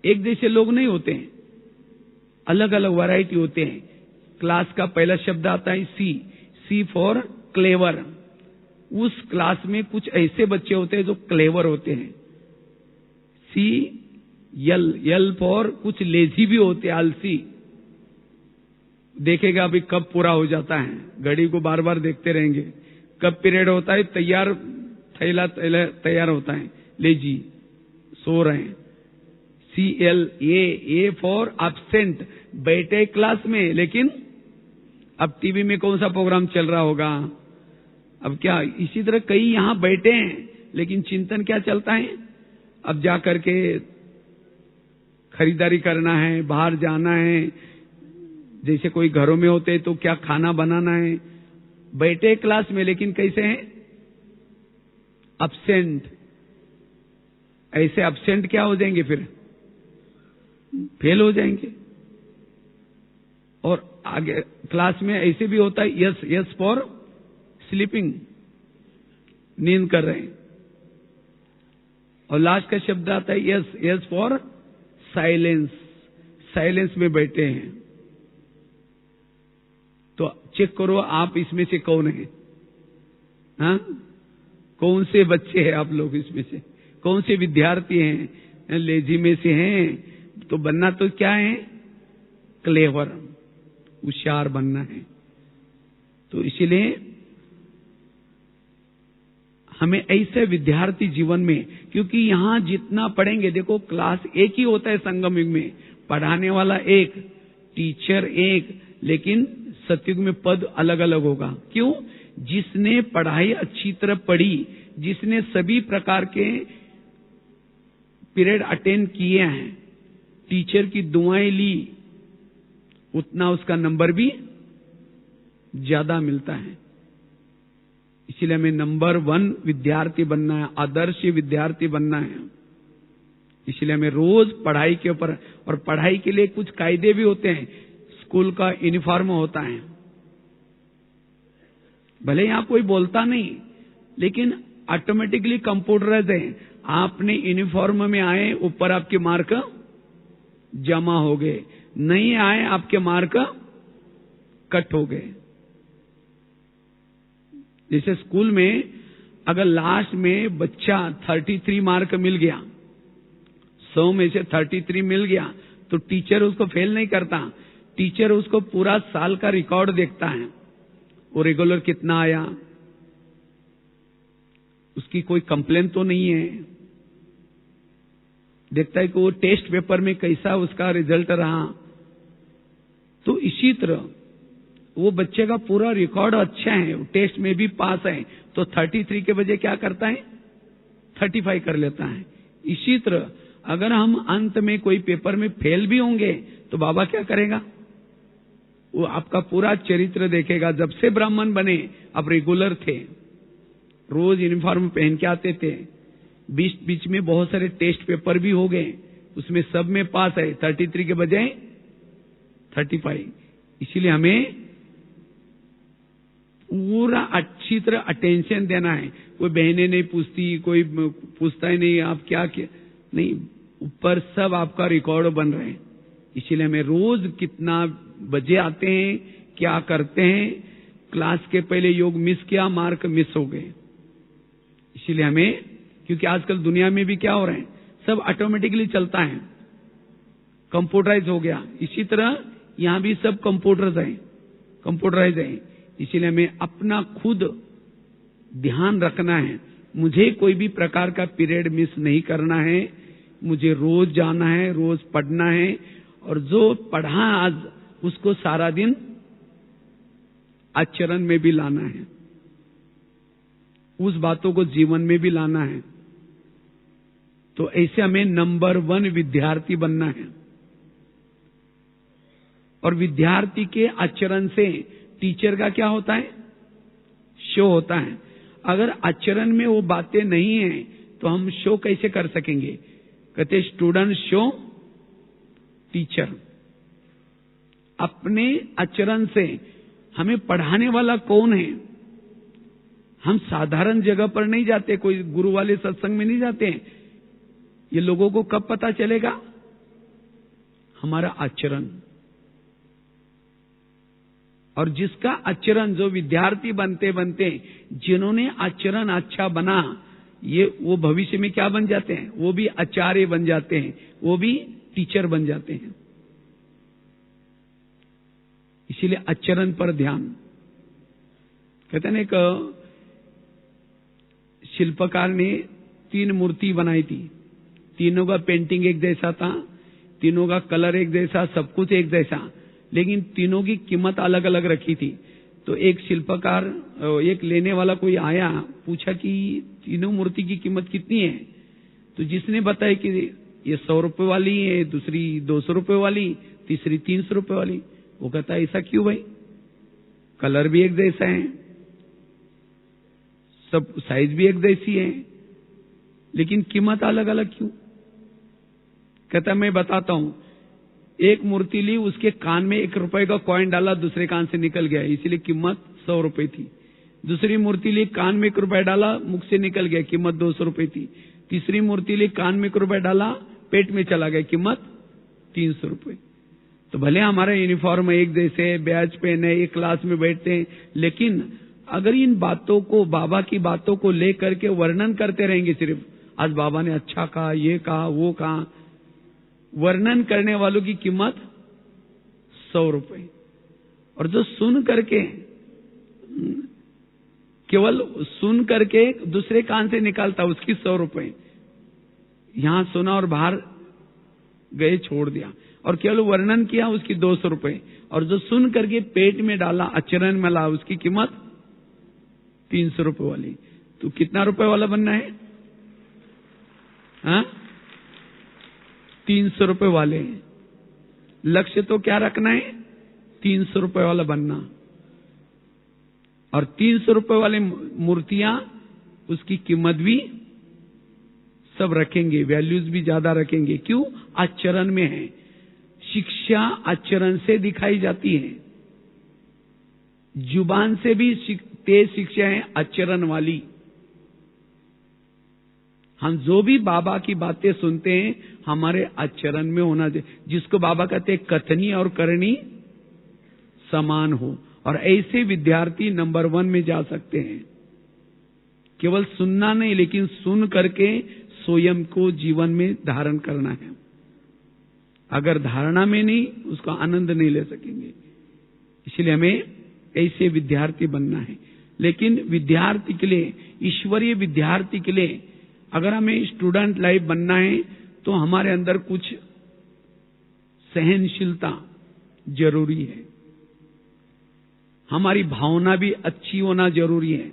[SPEAKER 1] एक जैसे लोग नहीं होते हैं, अलग अलग वैरायटी होते हैं। क्लास का पहला शब्द आता है सी फॉर क्लेवर। उस क्लास में कुछ ऐसे बच्चे होते हैं जो क्लेवर होते हैं। एल फॉर कुछ लेजी भी होते हैं, आलसी। देखेगा अभी कब पूरा हो जाता है, घड़ी को बार बार देखते रहेंगे, कब पीरियड होता है, तैयार होता है, लेजी, सो रहे हैं। ए फॉर एब्सेंट, बैठे क्लास में लेकिन अब टीवी में कौन सा प्रोग्राम चल रहा होगा, अब क्या। इसी तरह कई यहां बैठे हैं लेकिन चिंतन क्या चलता है, अब जाकर के खरीदारी करना है, बाहर जाना है। जैसे कोई घरों में होते तो क्या खाना बनाना है। बैठे क्लास में लेकिन कैसे हैं, एब्सेंट। ऐसे एब्सेंट क्या हो जाएंगे, फिर फेल हो जाएंगे। और आगे क्लास में ऐसे भी होता है यस फॉर स्लीपिंग, नींद कर रहे हैं। और लास्ट का शब्द आता है यस फॉर साइलेंस, साइलेंस में बैठे हैं। तो चेक करो आप इसमें से कौन है, हाँ? कौन से बच्चे हैं आप लोग, इसमें से कौन से विद्यार्थी हैं, लेजी में से हैं। तो बनना तो क्या है, क्लेवर, होशियार बनना है। तो इसलिए हमें ऐसे विद्यार्थी जीवन में, क्योंकि यहां जितना पढ़ेंगे, देखो क्लास एक ही होता है संगम युग में, पढ़ाने वाला एक, टीचर एक, लेकिन सतयुग में पद अलग अलग होगा। क्यों? जिसने पढ़ाई अच्छी तरह पढ़ी, जिसने सभी प्रकार के पीरियड अटेंड किए हैं, टीचर की दुआएं ली, उतना उसका नंबर भी ज्यादा मिलता है। इसलिए हमें नंबर 1 विद्यार्थी बनना है, आदर्श विद्यार्थी बनना है। इसलिए हमें रोज पढ़ाई के ऊपर, और पढ़ाई के लिए कुछ कायदे भी होते हैं। स्कूल का यूनिफॉर्म होता है, भले यहां कोई बोलता नहीं, लेकिन ऑटोमेटिकली कंप्यूटराइज है। आपने यूनिफॉर्म में आए, ऊपर आपके मार्क जमा हो गए, नहीं आए आपके मार्क कट हो गए। जैसे स्कूल में अगर लास्ट में बच्चा 33 मार्क मिल गया, 100 में से 33 मिल गया, तो टीचर उसको फेल नहीं करता। टीचर उसको पूरा साल का रिकॉर्ड देखता है, वो रेगुलर कितना आया, उसकी कोई कंप्लेन तो नहीं है, देखता है कि वो टेस्ट पेपर में कैसा उसका रिजल्ट रहा। तो इसी तरह वो बच्चे का पूरा रिकॉर्ड अच्छा है, टेस्ट में भी पास है, तो 33 के बजाय क्या करता है, 35 कर लेता है। इसी तरह अगर हम अंत में कोई पेपर में फेल भी होंगे तो बाबा क्या करेगा, वो आपका पूरा चरित्र देखेगा। जब से ब्राह्मण बने आप रेगुलर थे, रोज यूनिफॉर्म पहन के आते थे, बीच बीच में बहुत सारे टेस्ट पेपर भी हो गए, उसमें सब में पास है, 33 के बजाय 35। इसीलिए हमें पूरा अच्छी तरह अटेंशन देना है। कोई बहनें नहीं पूछती, कोई पूछता ही नहीं आप क्या नहीं, ऊपर सब आपका रिकॉर्ड बन रहे हैं। इसीलिए हमें रोज कितना बजे आते हैं, क्या करते हैं, क्लास के पहले योग मिस किया, मार्क मिस हो गए। इसीलिए हमें, क्योंकि आजकल दुनिया में भी क्या हो रहा है, सब ऑटोमेटिकली चलता है, कंप्यूटराइज हो गया। इसी तरह यहां भी सब कंप्यूटराइज है। इसीलिए हमें अपना खुद ध्यान रखना है। मुझे कोई भी प्रकार का पीरियड मिस नहीं करना है, मुझे रोज जाना है, रोज पढ़ना है, और जो पढ़ा आज उसको सारा दिन आचरण में भी लाना है, उस बातों को जीवन में भी लाना है। तो ऐसे हमें नंबर 1 विद्यार्थी बनना है। और विद्यार्थी के आचरण से टीचर का क्या होता है, शो होता है। अगर आचरण में वो बातें नहीं है तो हम शो कैसे कर सकेंगे। कहते स्टूडेंट शो टीचर। अपने आचरण से हमें पढ़ाने वाला कौन है। हम साधारण जगह पर नहीं जाते, कोई गुरु वाले सत्संग में नहीं जाते। ये लोगों को कब पता चलेगा, हमारा आचरण। और जिसका आचरण, जो विद्यार्थी बनते बनते जिन्होंने आचरण अच्छा बना, ये वो भविष्य में क्या बन जाते हैं, वो भी आचार्य बन जाते हैं, वो भी टीचर बन जाते हैं। इसीलिए आचरण पर ध्यान। कहते हैं एक शिल्पकार ने 3 मूर्ति बनाई थी, तीनों का पेंटिंग एक जैसा था, तीनों का कलर एक जैसा, सब कुछ एक जैसा, लेकिन तीनों की कीमत अलग अलग रखी थी। तो एक शिल्पकार, एक लेने वाला कोई आया, पूछा कि तीनों मूर्ति की कीमत कितनी है। तो जिसने बताया कि ये 100 रुपए वाली है, दूसरी 200 रुपए वाली, तीसरी 300 रुपए वाली। वो कहता है ऐसा क्यों भाई, कलर भी एक जैसा है, सब साइज भी एक जैसी है, लेकिन कीमत अलग अलग क्यों। कहता मैं बताता हूं। एक मूर्ति ली, उसके कान में 1 रुपए का कॉइन डाला, दूसरे कान से निकल गया, इसलिए कीमत 100 रुपए थी। दूसरी मूर्ति ली, कान में 1 रुपए डाला, मुख से निकल गया, कीमत 200 रुपए थी। तीसरी मूर्ति ली, कान में 1 रुपए डाला, पेट में चला गया, कीमत 300 रुपए। तो भले हमारा यूनिफॉर्म एक जैसे, बैच पहने, एक क्लास में बैठते हैं, लेकिन अगर इन बातों को, बाबा की बातों को लेकर के वर्णन करते रहेंगे, सिर्फ आज बाबा ने अच्छा कहा, ये कहा, वो कहा, वर्णन करने वालों की कीमत 100 रुपए। और जो सुन करके, केवल सुन करके दूसरे कान से निकालता, उसकी 100 रुपए। यहां सुना और बाहर गए छोड़ दिया, और केवल वर्णन किया, उसकी 200 रुपए। और जो सुन करके पेट में डाला, आचरण में ला, उसकी कीमत 300 रुपए वाली। तो कितना रुपए वाला बनना है, हाँ, 300 रुपए वाले। लक्ष्य तो क्या रखना है, 300 रुपए वाला बनना। और 300 रुपए वाले मूर्तियां, उसकी कीमत भी सब रखेंगे, वैल्यूज भी ज्यादा रखेंगे। क्यों? आचरण में है। शिक्षा आचरण से दिखाई जाती है। जुबान से भी तेज शिक्षा है आचरण वाली। हम जो भी बाबा की बातें सुनते हैं हमारे आचरण में होना चाहिए, जिसको बाबा कहते हैं कथनी और करनी समान हो। और ऐसे विद्यार्थी नंबर 1 में जा सकते हैं। केवल सुनना नहीं, लेकिन सुन करके स्वयं को जीवन में धारण करना है। अगर धारणा में नहीं, उसका आनंद नहीं ले सकेंगे। इसलिए हमें ऐसे विद्यार्थी बनना है। लेकिन विद्यार्थी के लिए, ईश्वरीय विद्यार्थी के लिए, अगर हमें स्टूडेंट लाइफ बनना है तो हमारे अंदर कुछ सहनशीलता जरूरी है। हमारी भावना भी अच्छी होना जरूरी है।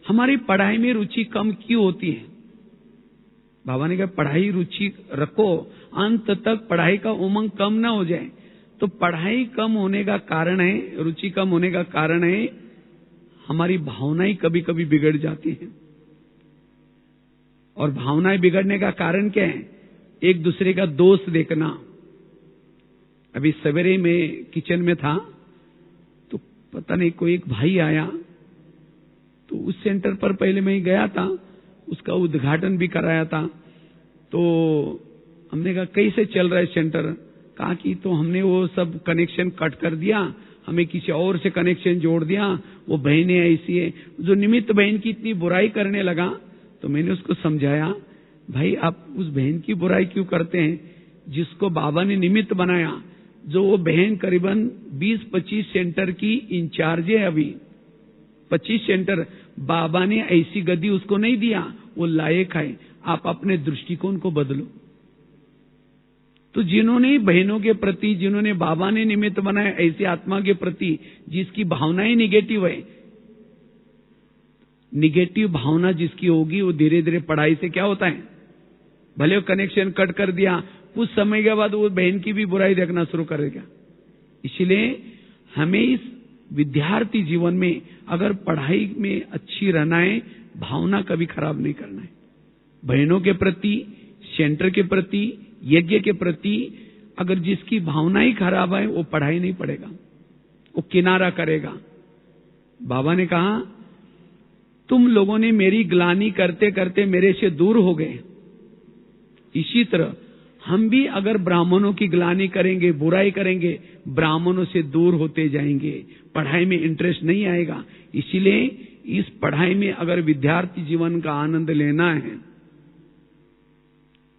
[SPEAKER 1] हमारी पढ़ाई में रुचि कम क्यों होती है? बाबा ने कहा पढ़ाई रुचि रखो, अंत तक पढ़ाई का उमंग कम ना हो जाए। तो पढ़ाई कम होने का कारण है, रुचि कम होने का कारण है, हमारी भावनाएं कभी कभी बिगड़ जाती हैं। और भावनाएं बिगड़ने का कारण क्या है? एक दूसरे का दोष देखना। अभी सवेरे में किचन में था तो पता नहीं कोई एक भाई आया, तो उस सेंटर पर पहले मैं गया था, उसका उद्घाटन भी कराया था। तो हमने कहा कैसे चल रहा है सेंटर? कहा कि तो हमने वो सब कनेक्शन कट कर दिया, हमें किसी और से कनेक्शन जोड़ दिया, वो बहनें ऐसी है। जो निमित्त बहन की इतनी बुराई करने लगा, तो मैंने उसको समझाया, भाई आप उस बहन की बुराई क्यों करते हैं जिसको बाबा ने निमित्त बनाया? जो वो बहन करीबन 20-25 सेंटर की इंचार्ज है। अभी 25 सेंटर बाबा ने ऐसी गद्दी उसको नहीं दिया, वो लायक है। आप अपने दृष्टिकोण को बदलो। तो जिन्होंने बहनों के प्रति, जिन्होंने बाबा ने निमित्त बनाया, ऐसी आत्मा के प्रति जिसकी भावनाएं निगेटिव है, निगेटिव भावना जिसकी होगी, वो धीरे धीरे पढ़ाई से क्या होता है, भले वो कनेक्शन कट कर दिया, कुछ समय के बाद वो बहन की भी बुराई देखना शुरू करेगा। इसलिए हमें इस विद्यार्थी जीवन में अगर पढ़ाई में अच्छी रहना है, भावना कभी खराब नहीं करना है। बहनों के प्रति, सेंटर के प्रति, यज्ञ के प्रति अगर जिसकी भावना ही खराब है, वो पढ़ाई नहीं पढ़ेगा, वो किनारा करेगा। बाबा ने कहा तुम लोगों ने मेरी ग्लानि करते करते मेरे से दूर हो गए। इसी तरह हम भी अगर ब्राह्मणों की ग्लानि करेंगे, बुराई करेंगे, ब्राह्मणों से दूर होते जाएंगे, पढ़ाई में इंटरेस्ट नहीं आएगा। इसीलिए इस पढ़ाई में अगर विद्यार्थी जीवन का आनंद लेना है,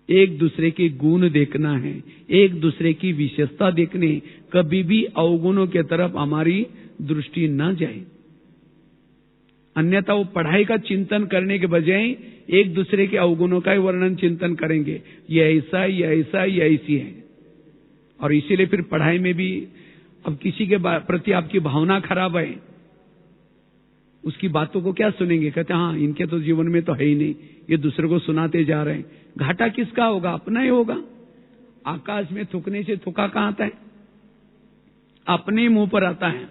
[SPEAKER 1] एक दूसरे के गुण देखना है, एक दूसरे की विशेषता देखने, कभी भी अवगुणों के तरफ हमारी दृष्टि न जाए। अन्यथा वो पढ़ाई का चिंतन करने के बजाय एक दूसरे के अवगुणों का ही वर्णन चिंतन करेंगे, ये ऐसा, ये ऐसा, ये ऐसी है। और इसीलिए फिर पढ़ाई में भी अब किसी के प्रति आपकी भावना खराब है, उसकी बातों को क्या सुनेंगे? कहते हाँ इनके तो जीवन में तो है ही नहीं, ये दूसरे को सुनाते जा रहे हैं। घाटा किसका होगा? अपना ही होगा। आकाश में थूकने से थूका कहां आता है? अपने मुंह पर आता है।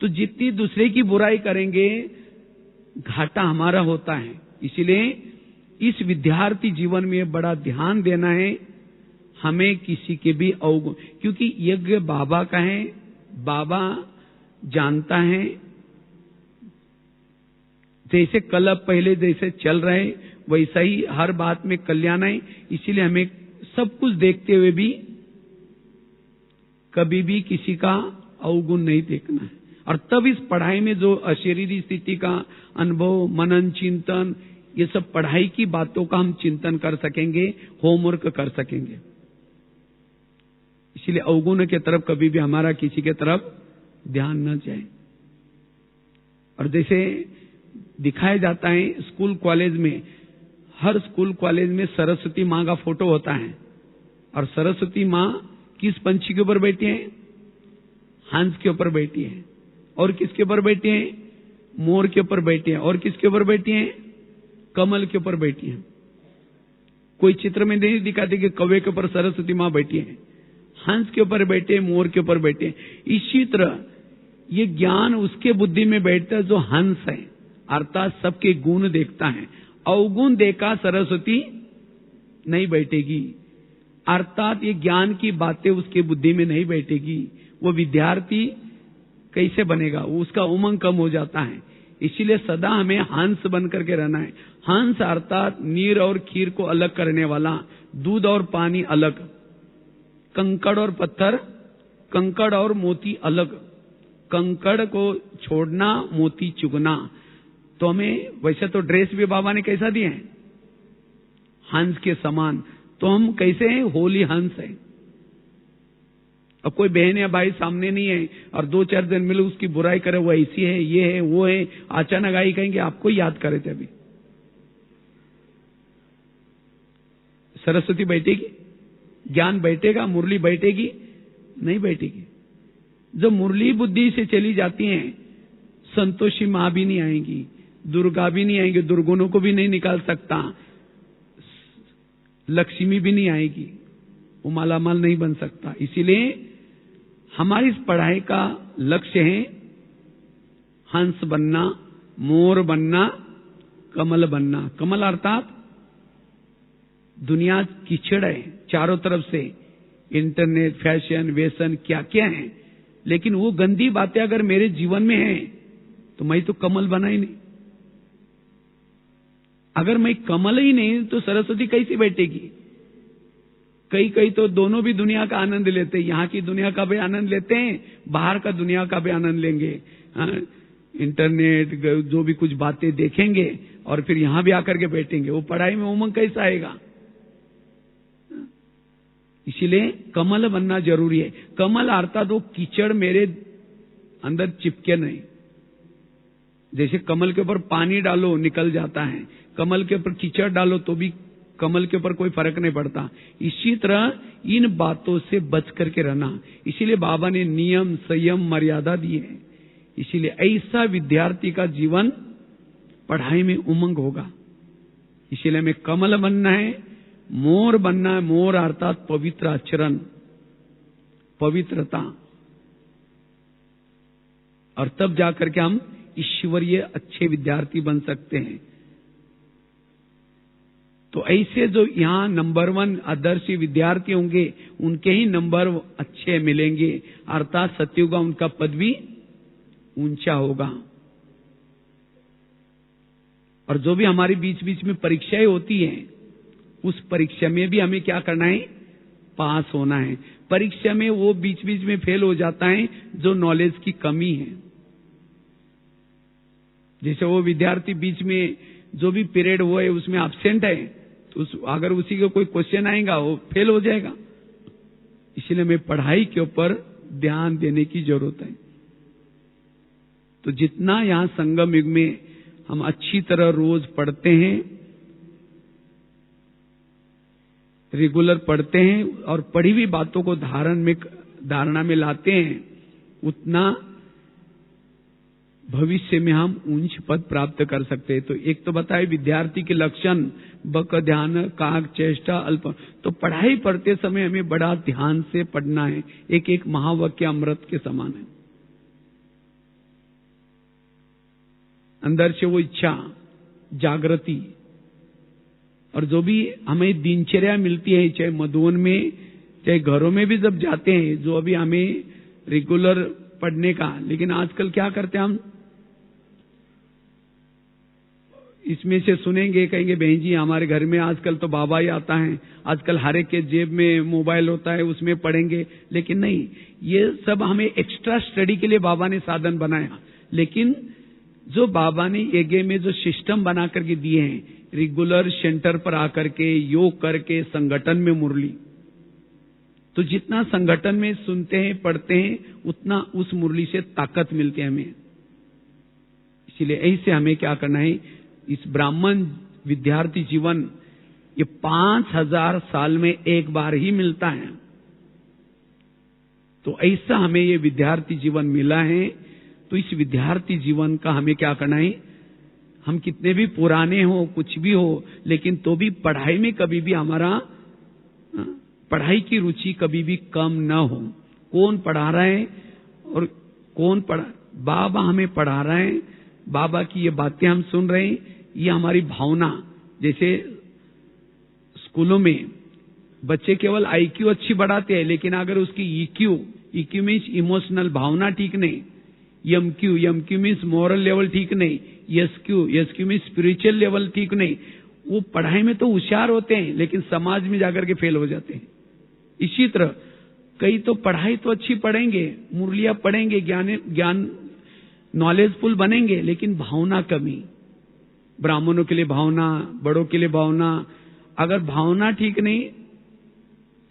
[SPEAKER 1] तो जितनी दूसरे की बुराई करेंगे, घाटा हमारा होता है। इसलिए इस विद्यार्थी जीवन में बड़ा ध्यान देना है, हमें किसी के भी अवगुण, क्योंकि यज्ञ बाबा का है, बाबा जानता है। जैसे कल पहले जैसे चल रहे वैसा ही हर बात में कल्याण है। इसीलिए हमें सब कुछ देखते हुए भी कभी भी किसी का अवगुण नहीं देखना है। और तब इस पढ़ाई में जो अशरीरी स्थिति का अनुभव, मनन, चिंतन, ये सब पढ़ाई की बातों का हम चिंतन कर सकेंगे, होमवर्क कर सकेंगे। इसलिए अवगुण के तरफ कभी भी हमारा किसी के तरफ ध्यान न जाए। और जैसे दिखाया जाता है स्कूल कॉलेज में, हर स्कूल कॉलेज में सरस्वती माँ का फोटो होता है। और सरस्वती माँ किस पंछी के ऊपर बैठी है? हंस के ऊपर बैठी है। और किसके ऊपर बैठी है? मोर के ऊपर बैठी है। और किसके ऊपर बैठी है? कमल के ऊपर बैठी है। कोई चित्र में नहीं दिखाते कि कौवे के ऊपर सरस्वती माँ बैठी है, हंस के ऊपर बैठे, मोर के ऊपर बैठे। इसी तरह ये ज्ञान उसके बुद्धि में बैठता है जो हंस है, अर्थात सबके गुण देखता है। अवगुण देखा सरस्वती नहीं बैठेगी, अर्थात ये ज्ञान की बातें उसके बुद्धि में नहीं बैठेगी। वो विद्यार्थी कैसे बनेगा, उसका उमंग कम हो जाता है। इसीलिए सदा हमें हंस बन करके रहना है। हंस अर्थात नीर और खीर को अलग करने वाला, दूध और पानी अलग, कंकड़ और पत्थर, कंकड़ और मोती अलग, कंकड़ को छोड़ना, मोती चुगना। तो हमें वैसे तो ड्रेस भी बाबा ने कैसा दिए हैं, हंस के समान। तो हम कैसे हैं, होली हंस है। अब कोई बहन या भाई सामने नहीं है और 2-4 दिन मिले उसकी बुराई करे, वो ऐसी है, ये है, वो है, अचानक आई कहेंगे आपको याद करे थे। अभी सरस्वती बैठेगी, ज्ञान बैठेगा, मुरली बैठेगी नहीं बैठेगी। जो मुरली बुद्धि से चली जाती हैं, संतोषी मां भी नहीं आएंगी, दुर्गा भी नहीं आएंगी, दुर्गुणों को भी नहीं निकाल सकता, लक्ष्मी भी नहीं आएगी, वो मालामाल नहीं बन सकता। इसीलिए हमारी इस पढ़ाई का लक्ष्य है हंस बनना, मोर बनना, कमल बनना। कमल अर्थात दुनिया कीचड़ है चारों तरफ से, इंटरनेट, फैशन, व्यसन, क्या क्या है, लेकिन वो गंदी बातें अगर मेरे जीवन में है तो मैं तो कमल बना ही नहीं। अगर मैं कमल ही नहीं तो सरस्वती कैसे बैठेगी। कई तो दोनों भी दुनिया का आनंद लेते हैं, यहाँ की दुनिया का भी आनंद लेते हैं, बाहर का दुनिया का भी आनंद लेंगे। इंटरनेट जो भी कुछ बातें देखेंगे और फिर यहां भी आकर के बैठेंगे, वो पढ़ाई में उमंग कैसा आएगा। इसीलिए कमल बनना जरूरी है। कमल अर्थात वो कीचड़ मेरे अंदर चिपके नहीं। जैसे कमल के ऊपर पानी डालो निकल जाता है, कमल के ऊपर कीचड़ डालो तो भी कमल के ऊपर कोई फर्क नहीं पड़ता। इसी तरह इन बातों से बच करके रहना। इसीलिए बाबा ने नियम, संयम, मर्यादा दी है। इसीलिए ऐसा विद्यार्थी का जीवन पढ़ाई में उमंग होगा। इसीलिए हमें कमल बनना है, मोर बनना है। मोर अर्थात पवित्र आचरण, पवित्रता, और तब जाकर के हम ईश्वरीय अच्छे विद्यार्थी बन सकते हैं। तो ऐसे जो यहाँ नंबर 1 आदर्श विद्यार्थी होंगे उनके ही नंबर अच्छे मिलेंगे, अर्थात सत्युग उनका पद भी ऊंचा होगा। और जो भी हमारे बीच बीच में परीक्षाएं होती हैं, उस परीक्षा में भी हमें क्या करना है, पास होना है। परीक्षा में वो बीच बीच में फेल हो जाता है जो नॉलेज की कमी है। जैसे वो विद्यार्थी बीच में जो भी पीरियड वो है उसमें एब्सेंट है, तो अगर उसी का कोई क्वेश्चन आएगा वो फेल हो जाएगा। इसलिए हमें पढ़ाई के ऊपर ध्यान देने की जरूरत है। तो जितना यहां संगम युग में हम अच्छी तरह रोज पढ़ते हैं, रेगुलर पढ़ते हैं और पढ़ी हुई बातों को धारणा में लाते हैं, उतना भविष्य में हम ऊंच पद प्राप्त कर सकते हैं। तो एक तो बताए विद्यार्थी के लक्षण, बक, ध्यान, काक, चेष्टा, अल्प। तो पढ़ाई पढ़ते समय हमें बड़ा ध्यान से पढ़ना है, एक एक महावाक्य अमृत के समान है। अंदर से वो इच्छा, जागृति, और जो भी हमें दिनचर्या मिलती है, चाहे मधुवन में चाहे घरों में भी जब जाते हैं, जो अभी हमें रेगुलर पढ़ने का, लेकिन आजकल क्या करते हैं हम, इसमें से सुनेंगे कहेंगे बहन जी हमारे घर में आजकल तो बाबा ही आता है, आजकल हर एक के जेब में मोबाइल होता है उसमें पढ़ेंगे। लेकिन नहीं, ये सब हमें एक्स्ट्रा स्टडी के लिए बाबा ने साधन बनाया। लेकिन जो बाबा ने एगे में जो सिस्टम बना करके दिए हैं, रेगुलर सेंटर पर आकर के योग करके संगठन में मुरली, तो जितना संगठन में सुनते हैं पढ़ते हैं उतना उस मुरली से ताकत मिलती है हमें। इसलिए ऐसे हमें क्या करना है, इस ब्राह्मण विद्यार्थी जीवन ये 5000 साल में एक बार ही मिलता है। तो ऐसा हमें ये विद्यार्थी जीवन मिला है। तो इस विद्यार्थी जीवन का हमें क्या करना है, हम कितने भी पुराने हो, कुछ भी हो, लेकिन तो भी पढ़ाई में कभी भी हमारा पढ़ाई की रुचि कभी भी कम न हो। कौन पढ़ा रहा है और कौन पढ़ा? बाबा हमें पढ़ा रहे हैं, बाबा की ये बातें हम सुन रहे हैं, ये हमारी भावना। जैसे स्कूलों में बच्चे केवल IQ अच्छी बढ़ाते हैं, लेकिन अगर उसकी EQ मीन्स इमोशनल भावना ठीक नहीं, MQ मीन्स मोरल लेवल ठीक नहीं, SQ मीन्स स्पिरिचुअल लेवल ठीक नहीं, वो पढ़ाई में तो होशियार होते हैं लेकिन समाज में जाकर के फेल हो जाते हैं। इसी तरह कई तो पढ़ाई तो अच्छी पढ़ेंगे, मुरलियां पढ़ेंगे, ज्ञान नॉलेजफुल बनेंगे, लेकिन भावना कमी। ब्राह्मणों के लिए भावना, बड़ों के लिए भावना, अगर भावना ठीक नहीं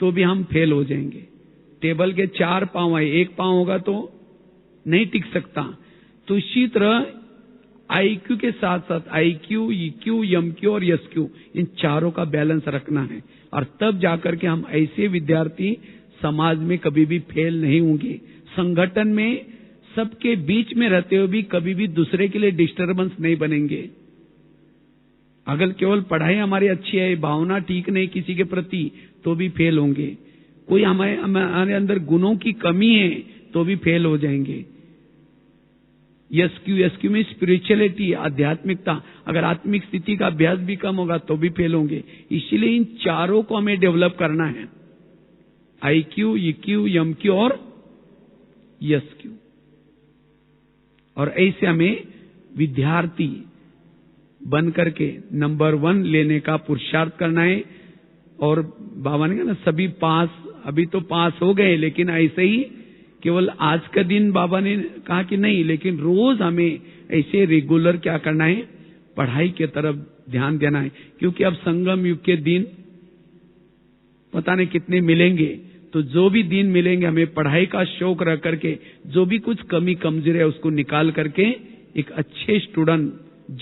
[SPEAKER 1] तो भी हम फेल हो जाएंगे। टेबल के 4 पांव है, 1 पांव होगा तो नहीं टिक सकता। तो इसी तरह IQ के साथ साथ IQ, EQ, MQ और SQ, इन चारों का बैलेंस रखना है, और तब जाकर के हम ऐसे विद्यार्थी समाज में कभी भी फेल नहीं होंगे। संगठन में सबके बीच में रहते हुए भी कभी भी दूसरे के लिए डिस्टर्बेंस नहीं बनेंगे। अगर केवल पढ़ाई हमारी अच्छी है, भावना ठीक नहीं किसी के प्रति, तो भी फेल होंगे। कोई हमारे अंदर गुणों की कमी है तो भी फेल हो जाएंगे। SQ में स्पिरिचुअलिटी, आध्यात्मिकता, अगर आत्मिक स्थिति का अभ्यास भी कम होगा तो भी फेल होंगे। इसलिए इन चारों को हमें डेवलप करना है, IQ, EQ, MQ और SQ। और ऐसे हमें विद्यार्थी बन करके नंबर 1 लेने का पुरुषार्थ करना है। और बाबा ने कहा ना, सभी पास, अभी तो पास हो गए, लेकिन ऐसे ही केवल आज का दिन बाबा ने कहा कि नहीं, लेकिन रोज हमें ऐसे रेगुलर क्या करना है, पढ़ाई की तरफ ध्यान देना है। क्योंकि अब संगम युग के दिन पता नहीं कितने मिलेंगे, तो जो भी दिन मिलेंगे हमें पढ़ाई का शौक रख करके जो भी कुछ कमी कमजोरी है उसको निकाल करके एक अच्छे स्टूडेंट,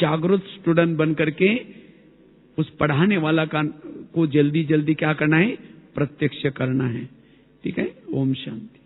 [SPEAKER 1] जागरूक स्टूडेंट बन करके उस पढ़ाने वाला को जल्दी जल्दी क्या करना है, प्रत्यक्ष करना है। ठीक है। ओम शांति।